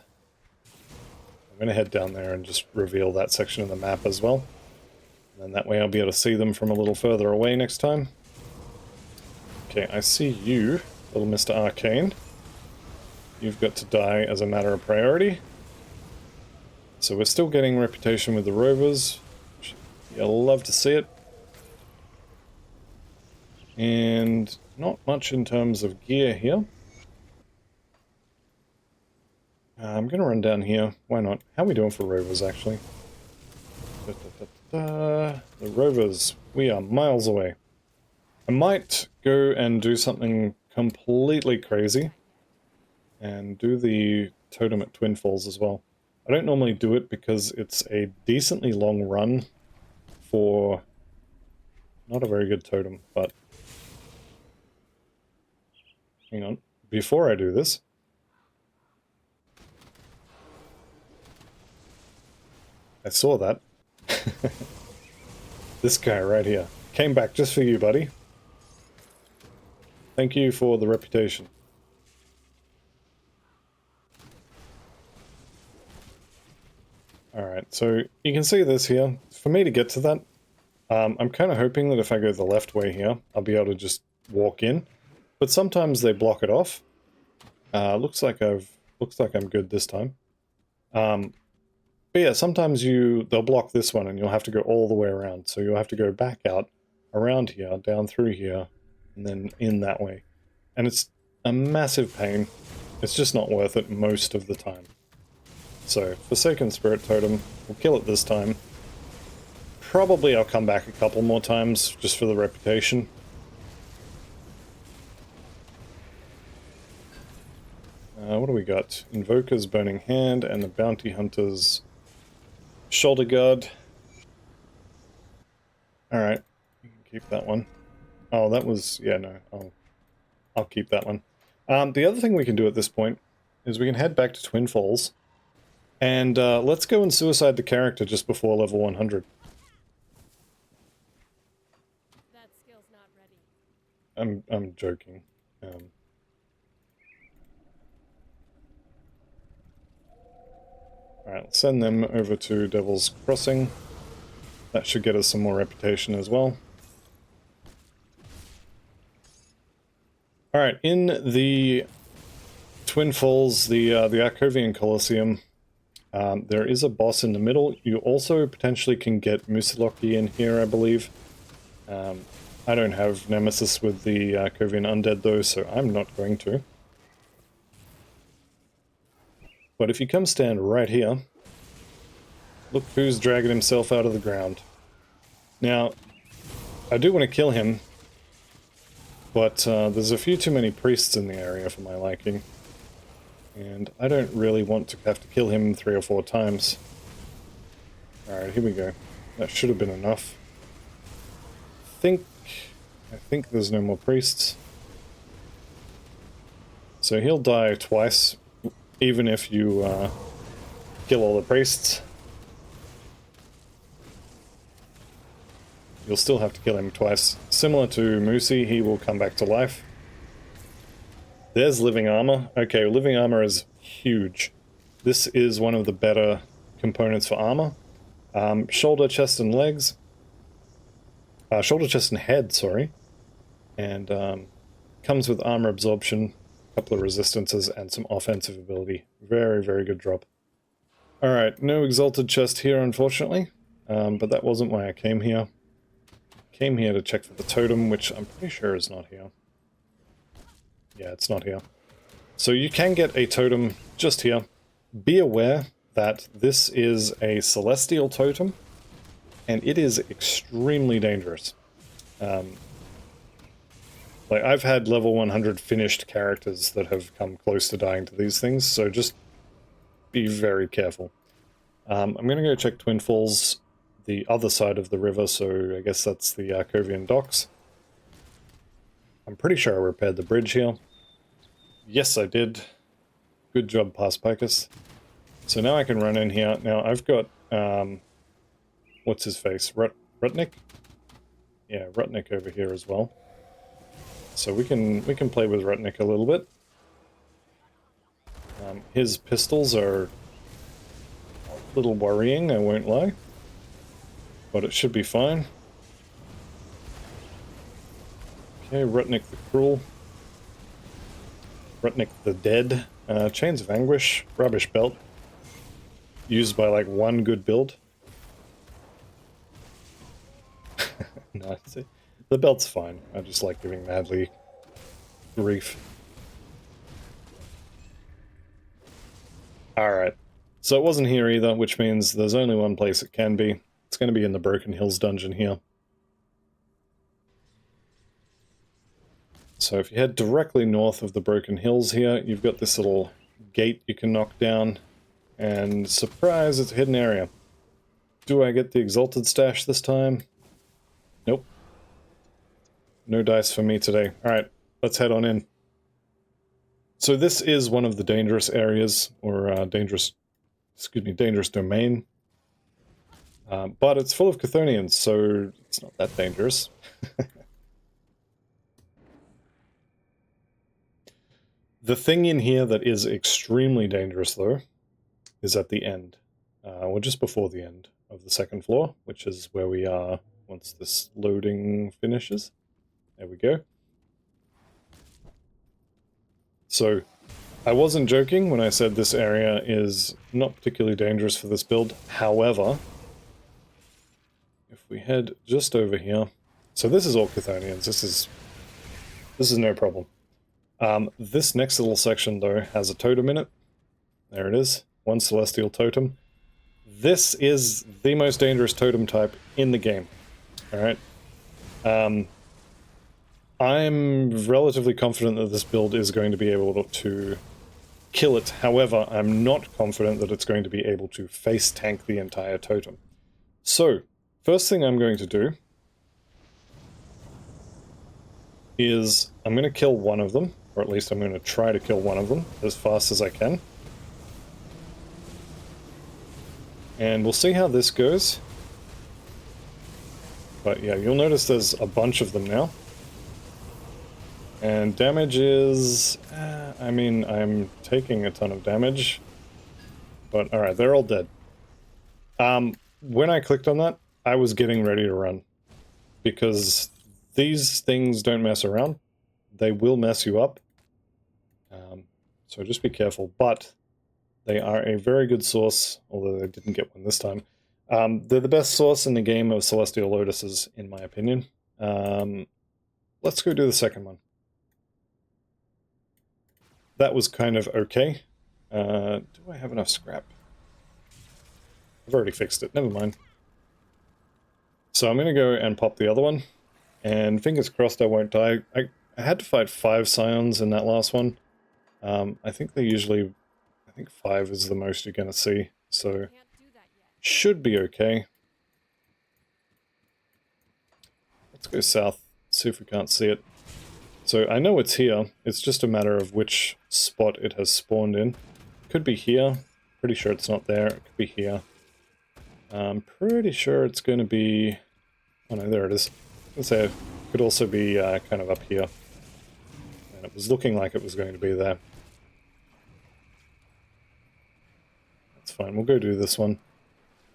I'm going to head down there and just reveal that section of the map as well. And then that way I'll be able to see them from a little further away next time. Okay, I see you, little Mr. Arcane. You've got to die as a matter of priority. So we're still getting reputation with the rovers. You'll love to see it. And not much in terms of gear here. I'm going to run down here. Why not? How are we doing for rovers, actually? The rovers. We are miles away. I might go and do something completely crazy. And do the totem at Twin Falls as well. I don't normally do it because it's a decently long run for not a very good totem, but... Hang on. Before I do this... I saw that. This guy right here. Came back just for you, buddy. Thank you for the reputation. Alright, so you can see this here. For me to get to that, I'm kind of hoping that if I go the left way here, I'll be able to just walk in. But sometimes they block it off. Looks like I'm good this time. But yeah, sometimes they'll block this one and you'll have to go all the way around. So you'll have to go back out, around here, down through here, and then in that way. And it's a massive pain. It's just not worth it most of the time. So, Forsaken Spirit Totem, we'll kill it this time. Probably I'll come back a couple more times, just for the reputation. What do we got? Invoker's Burning Hand and the Bounty Hunter's Shoulder Guard. Alright, you can keep that one. Oh, that was... yeah, no, I'll keep that one. The other thing we can do at this point is we can head back to Twin Falls. And let's go and suicide the character just before level 100. That skill's not ready. I'm joking. Alright, let's send them over to Devil's Crossing. That should get us some more reputation as well. Alright, in the Twin Falls, the Arcovian Colosseum, there is a boss in the middle. You also potentially can get Musiloki in here, I believe. I don't have Nemesis with the Arcovian Undead though, so I'm not going to. But if you come stand right here, look who's dragging himself out of the ground. Now, I do want to kill him, but there's a few too many priests in the area for my liking. And I don't really want to have to kill him 3 or 4 times. Alright, here we go. That should have been enough. I think there's no more priests. So he'll die twice, even if you kill all the priests. You'll still have to kill him twice. Similar to Musi, he will come back to life. There's living armor. Okay, living armor is huge. This is one of the better components for armor. Shoulder, chest, and legs. Shoulder, chest, and head, sorry. And comes with armor absorption, a couple of resistances, and some offensive ability. Very, very good drop. Alright, no exalted chest here, unfortunately. but that wasn't why I came here. Came here to check for the totem, which I'm pretty sure is not here. Yeah, it's not here. So you can get a totem just here. Be aware that this is a celestial totem, and it is extremely dangerous. Like, I've had level 100 finished characters that have come close to dying to these things, so just be very careful. I'm going to go check Twin Falls, the other side of the river, so I guess that's the Kovian docks. I'm pretty sure I repaired the bridge here. Yes, I did. Good job, Past Picus. So now I can run in here. Now I've got, what's his face? Rutnik? Yeah, Rutnik over here as well. So we can play with Rutnik a little bit. His pistols are a little worrying, I won't lie. But it should be fine. Okay, Rutnik the Cruel. Rutnik the Dead. Chains of Anguish. Rubbish Belt. Used by like one good build. No, the belt's fine. I just like giving Madly grief. Alright. So it wasn't here either, which means there's only one place it can be. It's going to be in the Broken Hills dungeon here. So if you head directly north of the Broken Hills here, you've got this little gate you can knock down. And surprise, it's a hidden area. Do I get the Exalted Stash this time? Nope. No dice for me today. Alright, let's head on in. So this is one of the dangerous areas, or dangerous domain. But it's full of Chthonians, so it's not that dangerous. The thing in here that is extremely dangerous, though, is at the end. Or just before the end of the second floor, which is where we are once this loading finishes. There we go. So, I wasn't joking when I said this area is not particularly dangerous for this build. However, if we head just over here... So this is all Chthonians. This is no problem. This next little section, though, has a totem in it. There it is. One celestial totem. This is the most dangerous totem type in the game. Alright? I'm relatively confident that this build is going to be able to kill it. However, I'm not confident that it's going to be able to face tank the entire totem. So, first thing I'm going to do is I'm going to kill one of them, or at least I'm going to try to kill one of them as fast as I can. And we'll see how this goes. But yeah, you'll notice there's a bunch of them now. And damage is... I mean, I'm taking a ton of damage. But alright, they're all dead. When I clicked on that, I was getting ready to run. Because these things don't mess around. They will mess you up. So just be careful. But they are a very good source, although they didn't get one this time. They're the best source in the game of Celestial Lotuses, in my opinion. Let's go do the second one. That was kind of okay. Do I have enough scrap? I've already fixed it, never mind. So I'm going to go and pop the other one. And fingers crossed I won't die. I had to fight 5 Scions in that last one. I think they usually... I think 5 is the most you're going to see. So, should be okay. Let's go south, see if we can't see it. So I know it's here, it's just a matter of which spot it has spawned in. Could be here, pretty sure it's not there, it could be here. I'm pretty sure it's going to be... Oh no, there it is. Let's say it could also be kind of up here. And it was looking like it was going to be there. That's fine, we'll go do this one.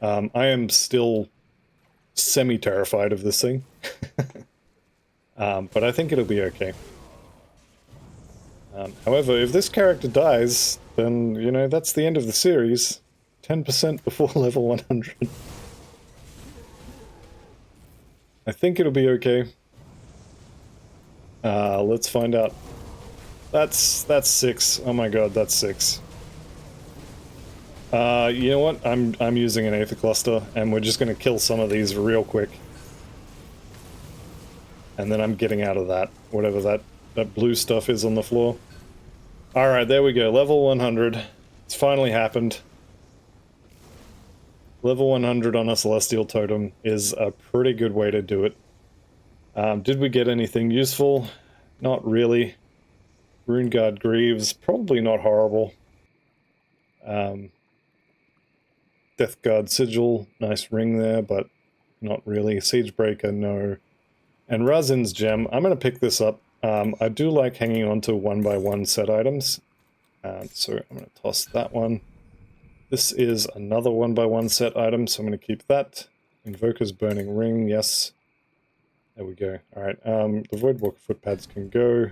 I am still semi-terrified of this thing. But I think it'll be okay. However, if this character dies, then, you know, that's the end of the series. 10% before level 100. I think it'll be okay. Let's find out. That's 6. Oh my god, that's 6. You know what? I'm using an Aether Cluster, and we're just gonna kill some of these real quick. And then I'm getting out of that, whatever that blue stuff is on the floor. Alright, there we go, level 100. It's finally happened. Level 100 on a Celestial Totem is a pretty good way to do it. Did we get anything useful? Not really. Runeguard Greaves, probably not horrible. Deathguard Sigil, nice ring there, but not really. Siegebreaker, no. And Razin's Gem, I'm going to pick this up. I do like hanging on to 1x1 set items. So I'm going to toss that one. This is another 1x1 set item, so I'm going to keep that. Invoker's Burning Ring, yes. There we go. Alright, the Voidwalker footpads can go.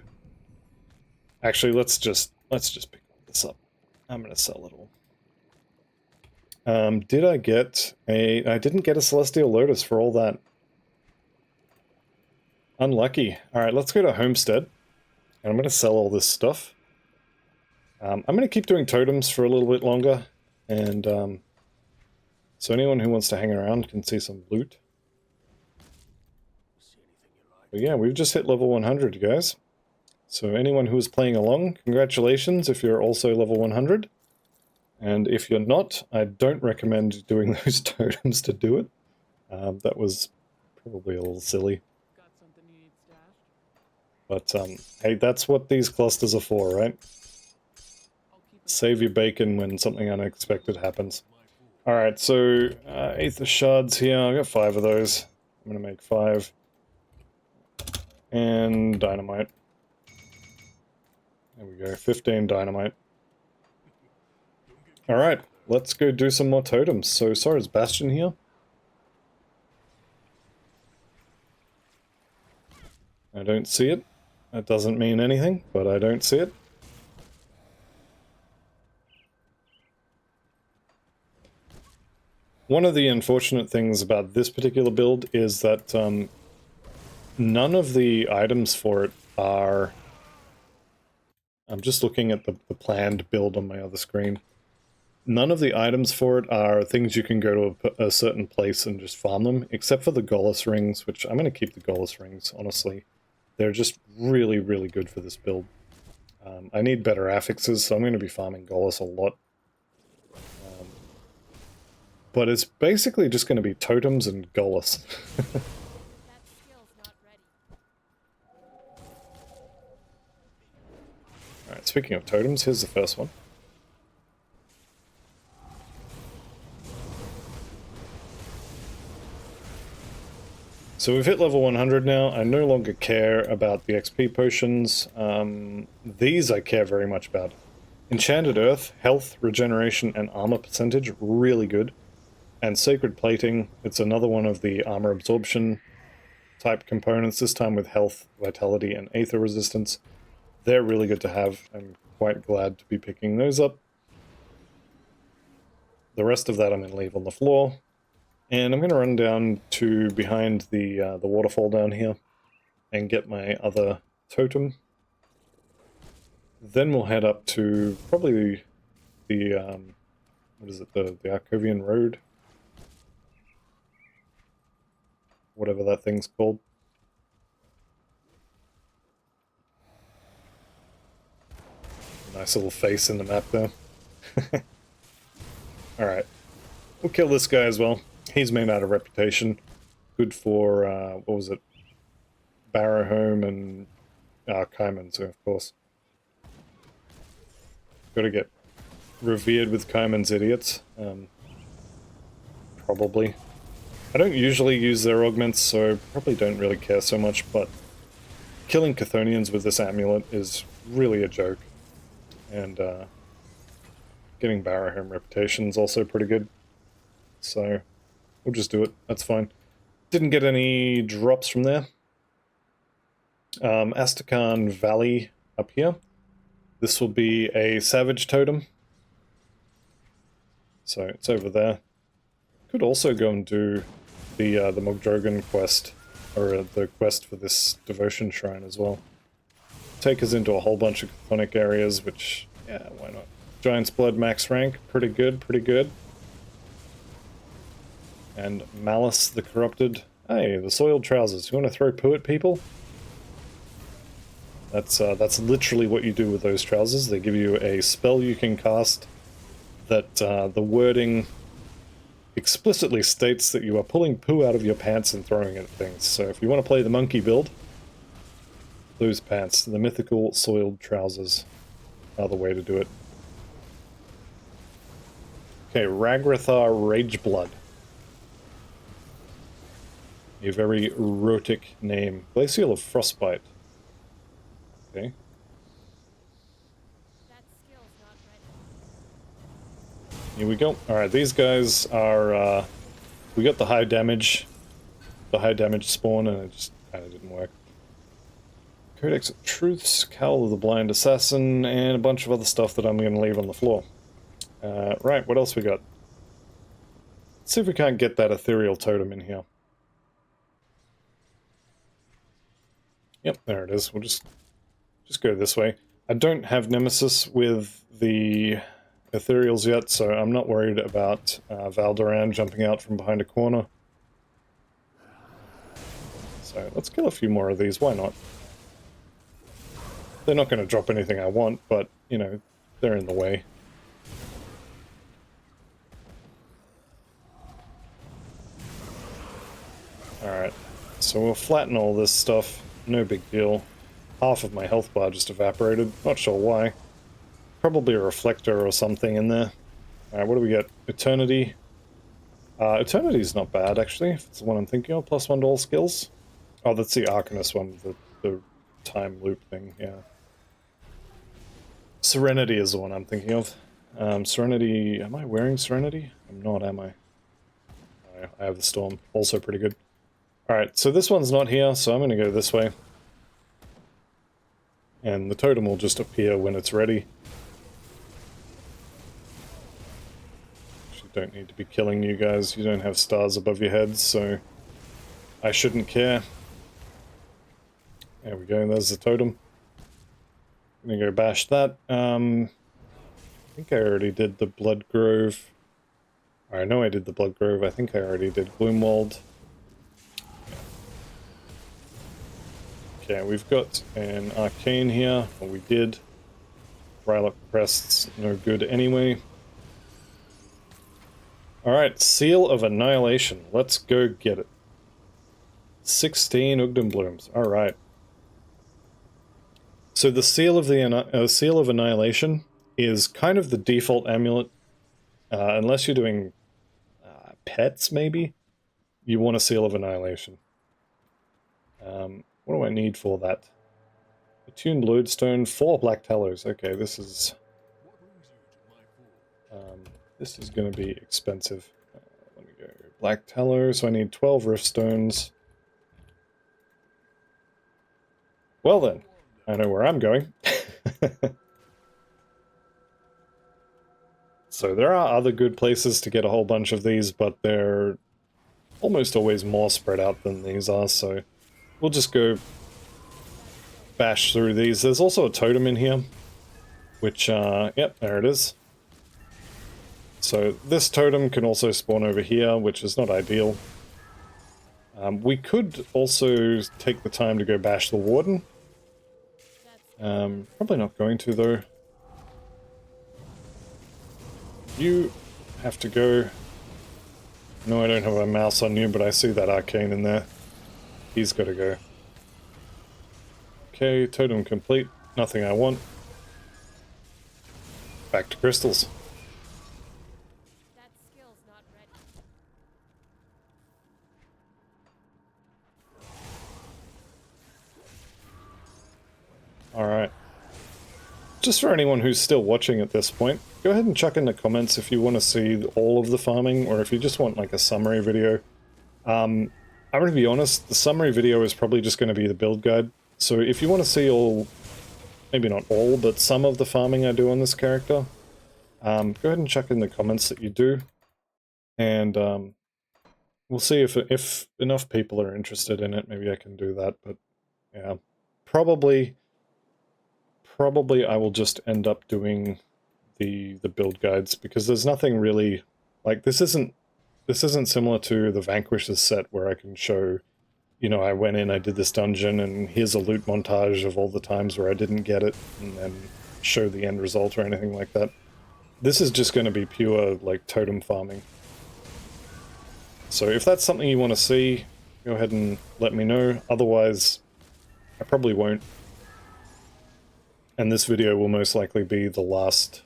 Actually, let's just pick this up. I'm going to sell it all. Did I get a... I didn't get a Celestial Lotus for all that. Unlucky. Alright, let's go to Homestead. And I'm going to sell all this stuff. I'm going to keep doing totems for a little bit longer. And so anyone who wants to hang around can see some loot. But yeah, we've just hit level 100, guys. So anyone who is playing along, congratulations if you're also level 100. And if you're not, I don't recommend doing those totems to do it. That was probably a little silly. But, hey, that's what these clusters are for, right? Save your bacon when something unexpected happens. Alright, so, Aether Shards here, I got 5 of those. I'm gonna make 5. And Dynamite. There we go, 15 Dynamite. Alright, let's go do some more totems. So, sorry, is Bastion here? I don't see it. That doesn't mean anything, but I don't see it. One of the unfortunate things about this particular build is that none of the items for it are... I'm just looking at the planned build on my other screen. None of the items for it are things you can go to a certain place and just farm them, except for the Gollus rings, which I'm going to keep the Gollus rings, honestly. They're just really, really good for this build. I need better affixes, so I'm going to be farming Gollus a lot. But it's basically just going to be totems and Gollus. Alright, speaking of totems, here's the first one. So we've hit level 100 now. I no longer care about the XP potions. These I care very much about. Enchanted Earth, health, regeneration, and armor percentage, really good. And Sacred Plating, it's another one of the armor absorption type components, this time with health, vitality, and aether resistance. They're really good to have. I'm quite glad to be picking those up. The rest of that I'm going to leave on the floor. And I'm going to run down to behind the waterfall down here and get my other totem. Then we'll head up to probably the what is it, the Arcovian Road? Whatever that thing's called. Nice little face in the map there. Alright. We'll kill this guy as well. He's made out of reputation. Good for, what was it? Barrowhome and Kaiman, so of course. Gotta get revered with Kaiman's idiots. Probably. I don't usually use their augments, so probably don't really care so much, but killing Chthonians with this amulet is really a joke. And getting Barrowhome reputation is also pretty good. So we'll just do it. That's fine. Didn't get any drops from there. Astrakhan Valley up here. This will be a Savage Totem. So it's over there. Could also go and do the Mogdrogan quest or the quest for this devotion shrine as well. Take us into a whole bunch of chthonic areas, which, yeah, why not? Giant's Blood max rank, pretty good, pretty good. And Malice the Corrupted. Hey, the Soiled Trousers. You want to throw poo at people? That's literally what you do with those trousers. They give you a spell you can cast that the wording explicitly states that you are pulling poo out of your pants and throwing it at things. So if you want to play the monkey build, those pants, the mythical Soiled Trousers, are the way to do it. Okay, Ragrathar Rageblood. A very erotic name. Glacial of Frostbite. Okay. That skill's not ready. Here we go. Alright, these guys are, we got the high damage spawn, and it just kind of didn't work. Codex of Truths, Cowl of the Blind Assassin, and a bunch of other stuff that I'm going to leave on the floor. Right, what else we got? Let's see if we can't get that ethereal totem in here. Yep, there it is. We'll just go this way. I don't have Nemesis with the ethereals yet, so I'm not worried about Valdoran jumping out from behind a corner. So let's kill a few more of these, why not? They're not going to drop anything I want, but, you know, they're in the way. Alright, so we'll flatten all this stuff, no big deal. Half of my health bar just evaporated, not sure why. Probably a reflector or something in there. Alright, what do we get? Eternity. Eternity's not bad, actually, if it's the one I'm thinking of. +1 to all skills. Oh, that's the Arcanist one, the time loop thing, yeah. Serenity is the one I'm thinking of. Serenity... Am I wearing Serenity? I'm not, am I? I have the Storm. Also pretty good. Alright, so this one's not here, so I'm going to go this way. And the totem will just appear when it's ready. Actually, don't need to be killing you guys. You don't have stars above your heads, so I shouldn't care. There we go, there's the totem. I'm going to go bash that. I think I already did the Blood Grove. I know I did the Blood Grove. I think I already did Gloomwald. Okay, we've got an Arcane here. Well, we did. Rylock Crest's no good anyway. Alright, Seal of Annihilation. Let's go get it. 16 Ugden Blooms. Alright. So the Seal of Annihilation is kind of the default amulet. Unless you're doing pets, maybe? You want a Seal of Annihilation. What do I need for that? Attuned Lodestone, 4 Black Tallows. Okay, this is going to be expensive. Let me go. Black Tallow, so I need 12 Riftstones. Well then, I know where I'm going. So there are other good places to get a whole bunch of these, but they're almost always more spread out than these are, so we'll just go bash through these. There's also a totem in here, which, yep, there it is. So this totem can also spawn over here, which is not ideal. We could also take the time to go bash the Warden. Probably not going to, though. You have to go. No, I don't have a mouse on you, but I see that Arcane in there. He's got to go. Okay, totem complete. Nothing I want. Back to crystals. That skill's not ready. Alright. Just for anyone who's still watching at this point, go ahead and chuck in the comments if you want to see all of the farming, or if you just want like a summary video. I'm going to be honest, the summary video is probably just going to be the build guide. So if you want to see all, maybe not all, but some of the farming I do on this character, go ahead and chuck in the comments that you do. And we'll see if enough people are interested in it, maybe I can do that, but yeah. Probably I will just end up doing the build guides, because there's nothing really, like, this isn't similar to the Vanquishers set where I can show, you know, I went in, I did this dungeon, and here's a loot montage of all the times where I didn't get it, and then show the end result or anything like that. This is just going to be pure, like, totem farming. So if that's something you want to see, go ahead and let me know. Otherwise, I probably won't. And this video will most likely be the last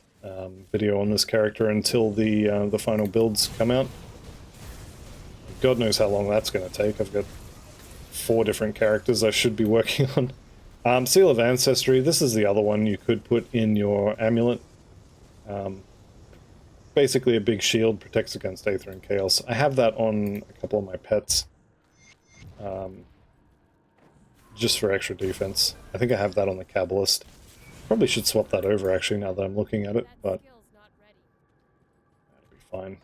video on this character until the final builds come out. God knows how long that's going to take. I've got 4 different characters I should be working on. Seal of Ancestry, this is the other one you could put in your amulet. Basically a big shield, protects against Aether and Chaos. I have that on a couple of my pets. Just for extra defense. I think I have that on the Kabbalist. Probably should swap that over actually now that I'm looking at it, but that'll be fine.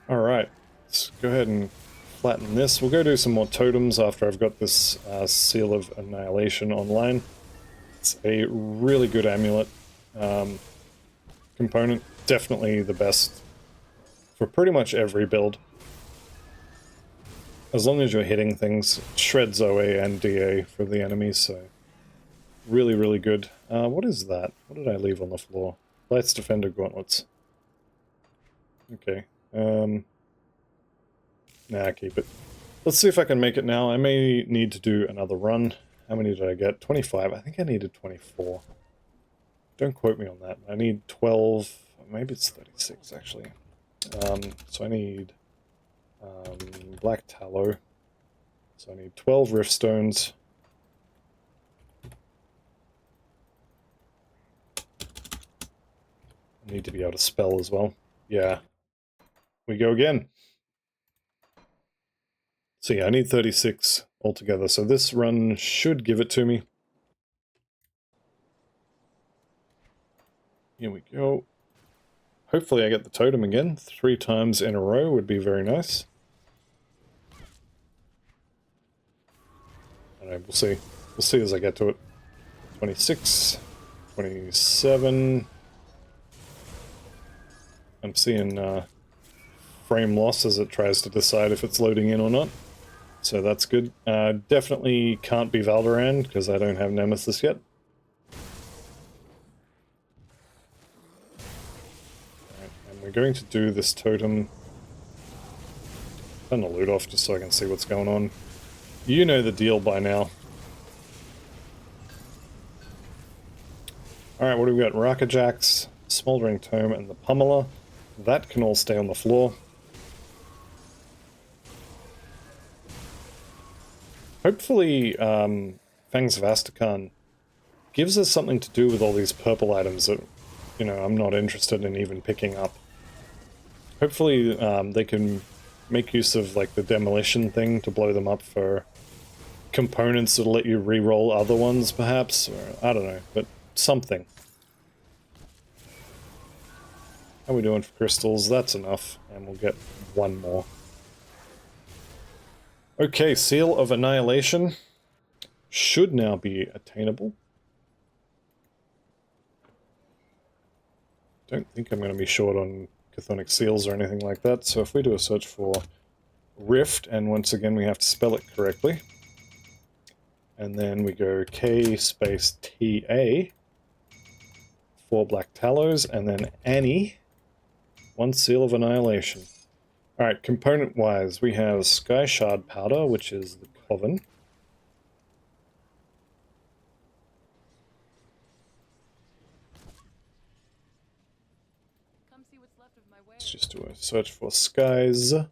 Alright, let's go ahead and flatten this. We'll go do some more totems after I've got this Seal of Annihilation online. It's a really good amulet component. Definitely the best for pretty much every build. As long as you're hitting things, it shreds OA and DA for the enemies, so really, really good. What is that? What did I leave on the floor? Lights Defender Gauntlets. Okay. Nah, keep it. Let's see if I can make it now. I may need to do another run. How many did I get? 25. I think I needed 24. Don't quote me on that. I need 12. Maybe it's 36, actually. So I need Black Tallow. So I need 12 Rift Stones. I need to be able to spell as well. Yeah. We go again. So yeah, I need 36 altogether. So this run should give it to me. Here we go. Hopefully I get the totem again. 3 times in a row would be very nice. Alright, we'll see. We'll see as I get to it. 26, 27. I'm seeing frame loss as it tries to decide if it's loading in or not. So that's good. Definitely can't be Valderan because I don't have Nemesis yet. Alright, and we're going to do this totem. Turn the loot off just so I can see what's going on. You know the deal by now. Alright, what do we got? Rakajax, Smoldering Tome, and the Pummeler. That can all stay on the floor. Hopefully, Fangs of Astrakhan gives us something to do with all these purple items that, you know, I'm not interested in even picking up. Hopefully, they can make use of, like, the demolition thing to blow them up for components that'll let you re-roll other ones, perhaps? Or, I don't know, but something. How are we doing for crystals? That's enough, and we'll get 1 more. Okay, Seal of Annihilation should now be attainable. Don't think I'm going to be short on chthonic seals or anything like that, so if we do a search for Rift, and once again we have to spell it correctly, and then we go K space TA, 4 Black Tallows, and then Annie, 1 Seal of Annihilation. Alright, component-wise, we have Sky Shard Powder, which is the Coven. Let's just do a search for Skies. There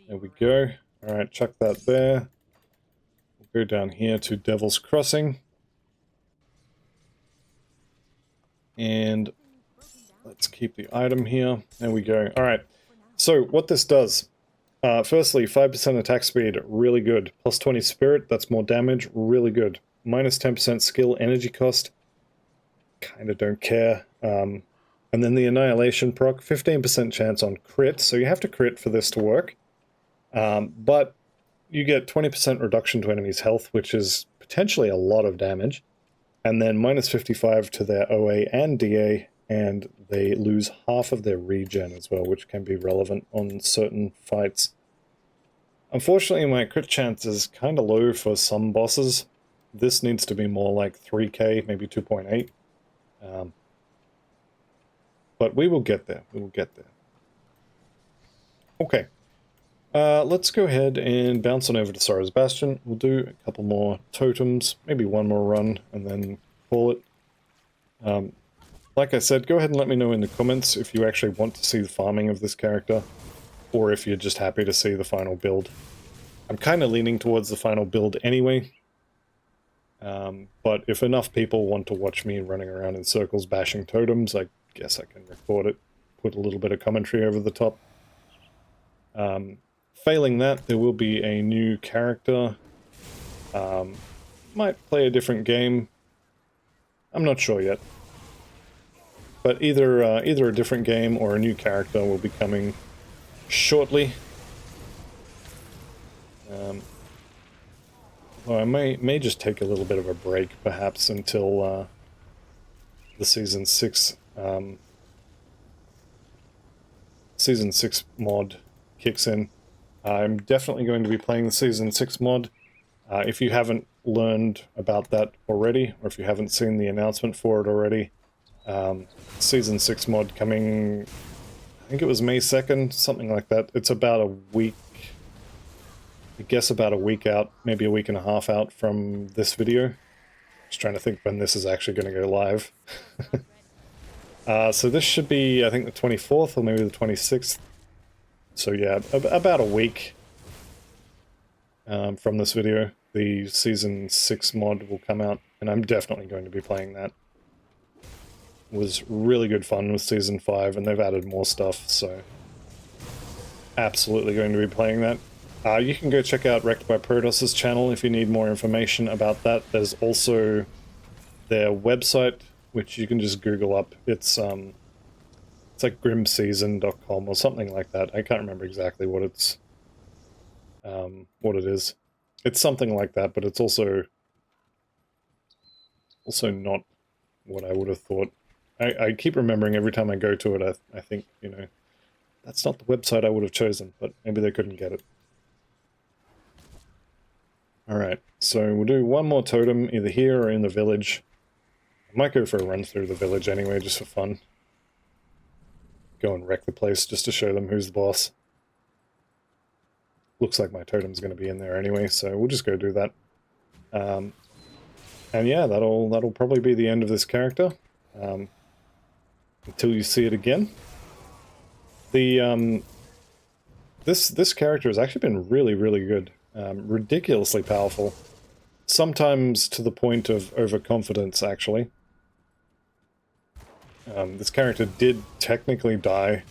we go. Alright, chuck that there. We'll go down here to Devil's Crossing. And let's keep the item here. There we go. Alright. So, what this does, firstly, 5% attack speed, really good. Plus 20 spirit, that's more damage, really good. Minus 10% skill, energy cost, kinda don't care. And then the Annihilation proc, 15% chance on crit, so you have to crit for this to work. But you get 20% reduction to enemies' health, which is potentially a lot of damage. And then minus 55 to their OA and DA, and they lose half of their regen as well, which can be relevant on certain fights. Unfortunately, my crit chance is kind of low for some bosses. This needs to be more like 3k, maybe 2.8. But we will get there. We will get there. Okay. Let's go ahead and bounce on over to Sorrow's Bastion. We'll do a couple more totems, maybe one more run, and then call it. Like I said, go ahead and let me know in the comments if you actually want to see the farming of this character, or if you're just happy to see the final build. I'm kind of leaning towards the final build anyway, but if enough people want to watch me running around in circles bashing totems, I guess I can record it, put a little bit of commentary over the top. Failing that, there will be a new character. Might play a different game. I'm not sure yet. But either a different game or a new character will be coming shortly. Well, I may just take a little bit of a break, perhaps, until the Season 6 mod kicks in. I'm definitely going to be playing the Season 6 mod. If you haven't learned about that already, or if you haven't seen the announcement for it already, Season 6 mod coming, I think it was May 2nd, something like that. It's about a week, I guess about a week out, maybe a week and a half out from this video. Just trying to think when this is actually going to go live. So this should be, I think, the 24th or maybe the 26th. So yeah, about a week from this video, the Season 6 mod will come out, and I'm definitely going to be playing that. It was really good fun with Season 5, and they've added more stuff, so absolutely going to be playing that. You can go check out Wrecked by Protoss's channel if you need more information about that. There's also their website, which you can just Google up. It's like grimseason.com or something like that. I can't remember exactly what it's what it is. It's something like that, but it's also not what I would have thought. I keep remembering every time I go to it, I think, you know, that's not the website I would have chosen, but maybe they couldn't get it. Alright, so we'll do one more totem, either here or in the village. I might go for a run through the village anyway, just for fun. Go and wreck the place just to show them who's the boss. Looks like my totem's going to be in there anyway, so we'll just go do that. And yeah, that'll probably be the end of this character. Until you see it again. The this character has actually been really, really good. Ridiculously powerful. Sometimes to the point of overconfidence, actually. This character did technically die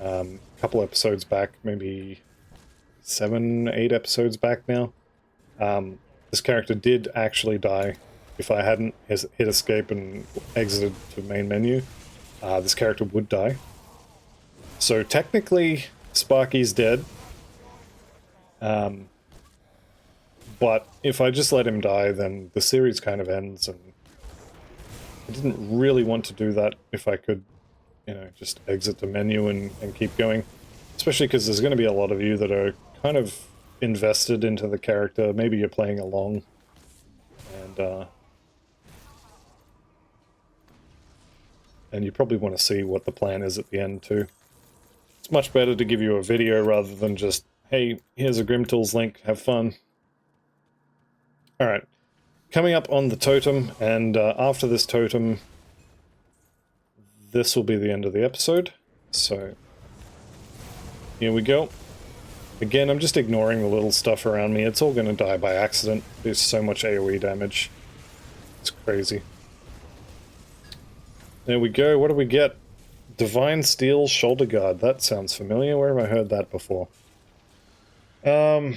a couple episodes back, maybe 7, 8 episodes back now. This character did actually die. If I hadn't hit escape and exited to main menu, this character would die. So technically, Sparky's dead. But if I just let him die, then the series kind of ends, and I didn't really want to do that if I could, you know, just exit the menu and keep going. Especially because there's going to be a lot of you that are kind of invested into the character. Maybe you're playing along, and you probably want to see what the plan is at the end too. It's much better to give you a video rather than just, hey, here's a Grimtools link, have fun. Alright, coming up on the totem, and after this totem, this will be the end of the episode. So, here we go. Again, I'm just ignoring the little stuff around me. It's all going to die by accident. There's so much AoE damage. It's crazy. There we go. What do we get? Divine Steel Shoulder Guard. That sounds familiar. Where have I heard that before? That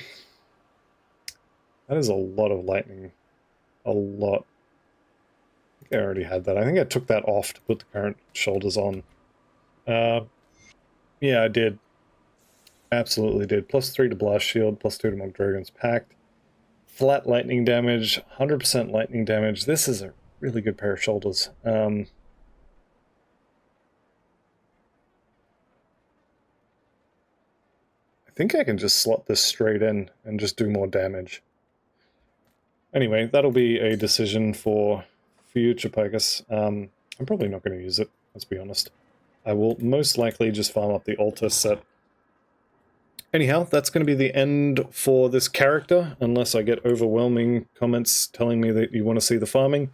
is a lot of lightning. A lot. I already had that. I think I took that off to put the current shoulders on. Yeah, I did. Absolutely did. +3 to Blast Shield, +2 to Monk Dragon's Pact. Flat lightning damage, 100% lightning damage. This is a really good pair of shoulders. I think I can just slot this straight in and just do more damage. Anyway, that'll be a decision for future Picus. I'm probably not going to use it, let's be honest. I will most likely just farm up the altar set. Anyhow, that's going to be the end for this character, unless I get overwhelming comments telling me that you want to see the farming.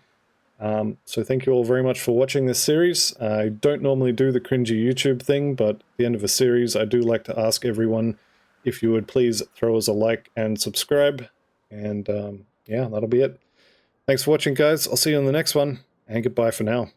So thank you all very much for watching this series. I don't normally do the cringy YouTube thing, but at the end of a series, I do like to ask everyone if you would please throw us a like and subscribe. And yeah, that'll be it. Thanks for watching, guys. I'll see you on the next one, and goodbye for now.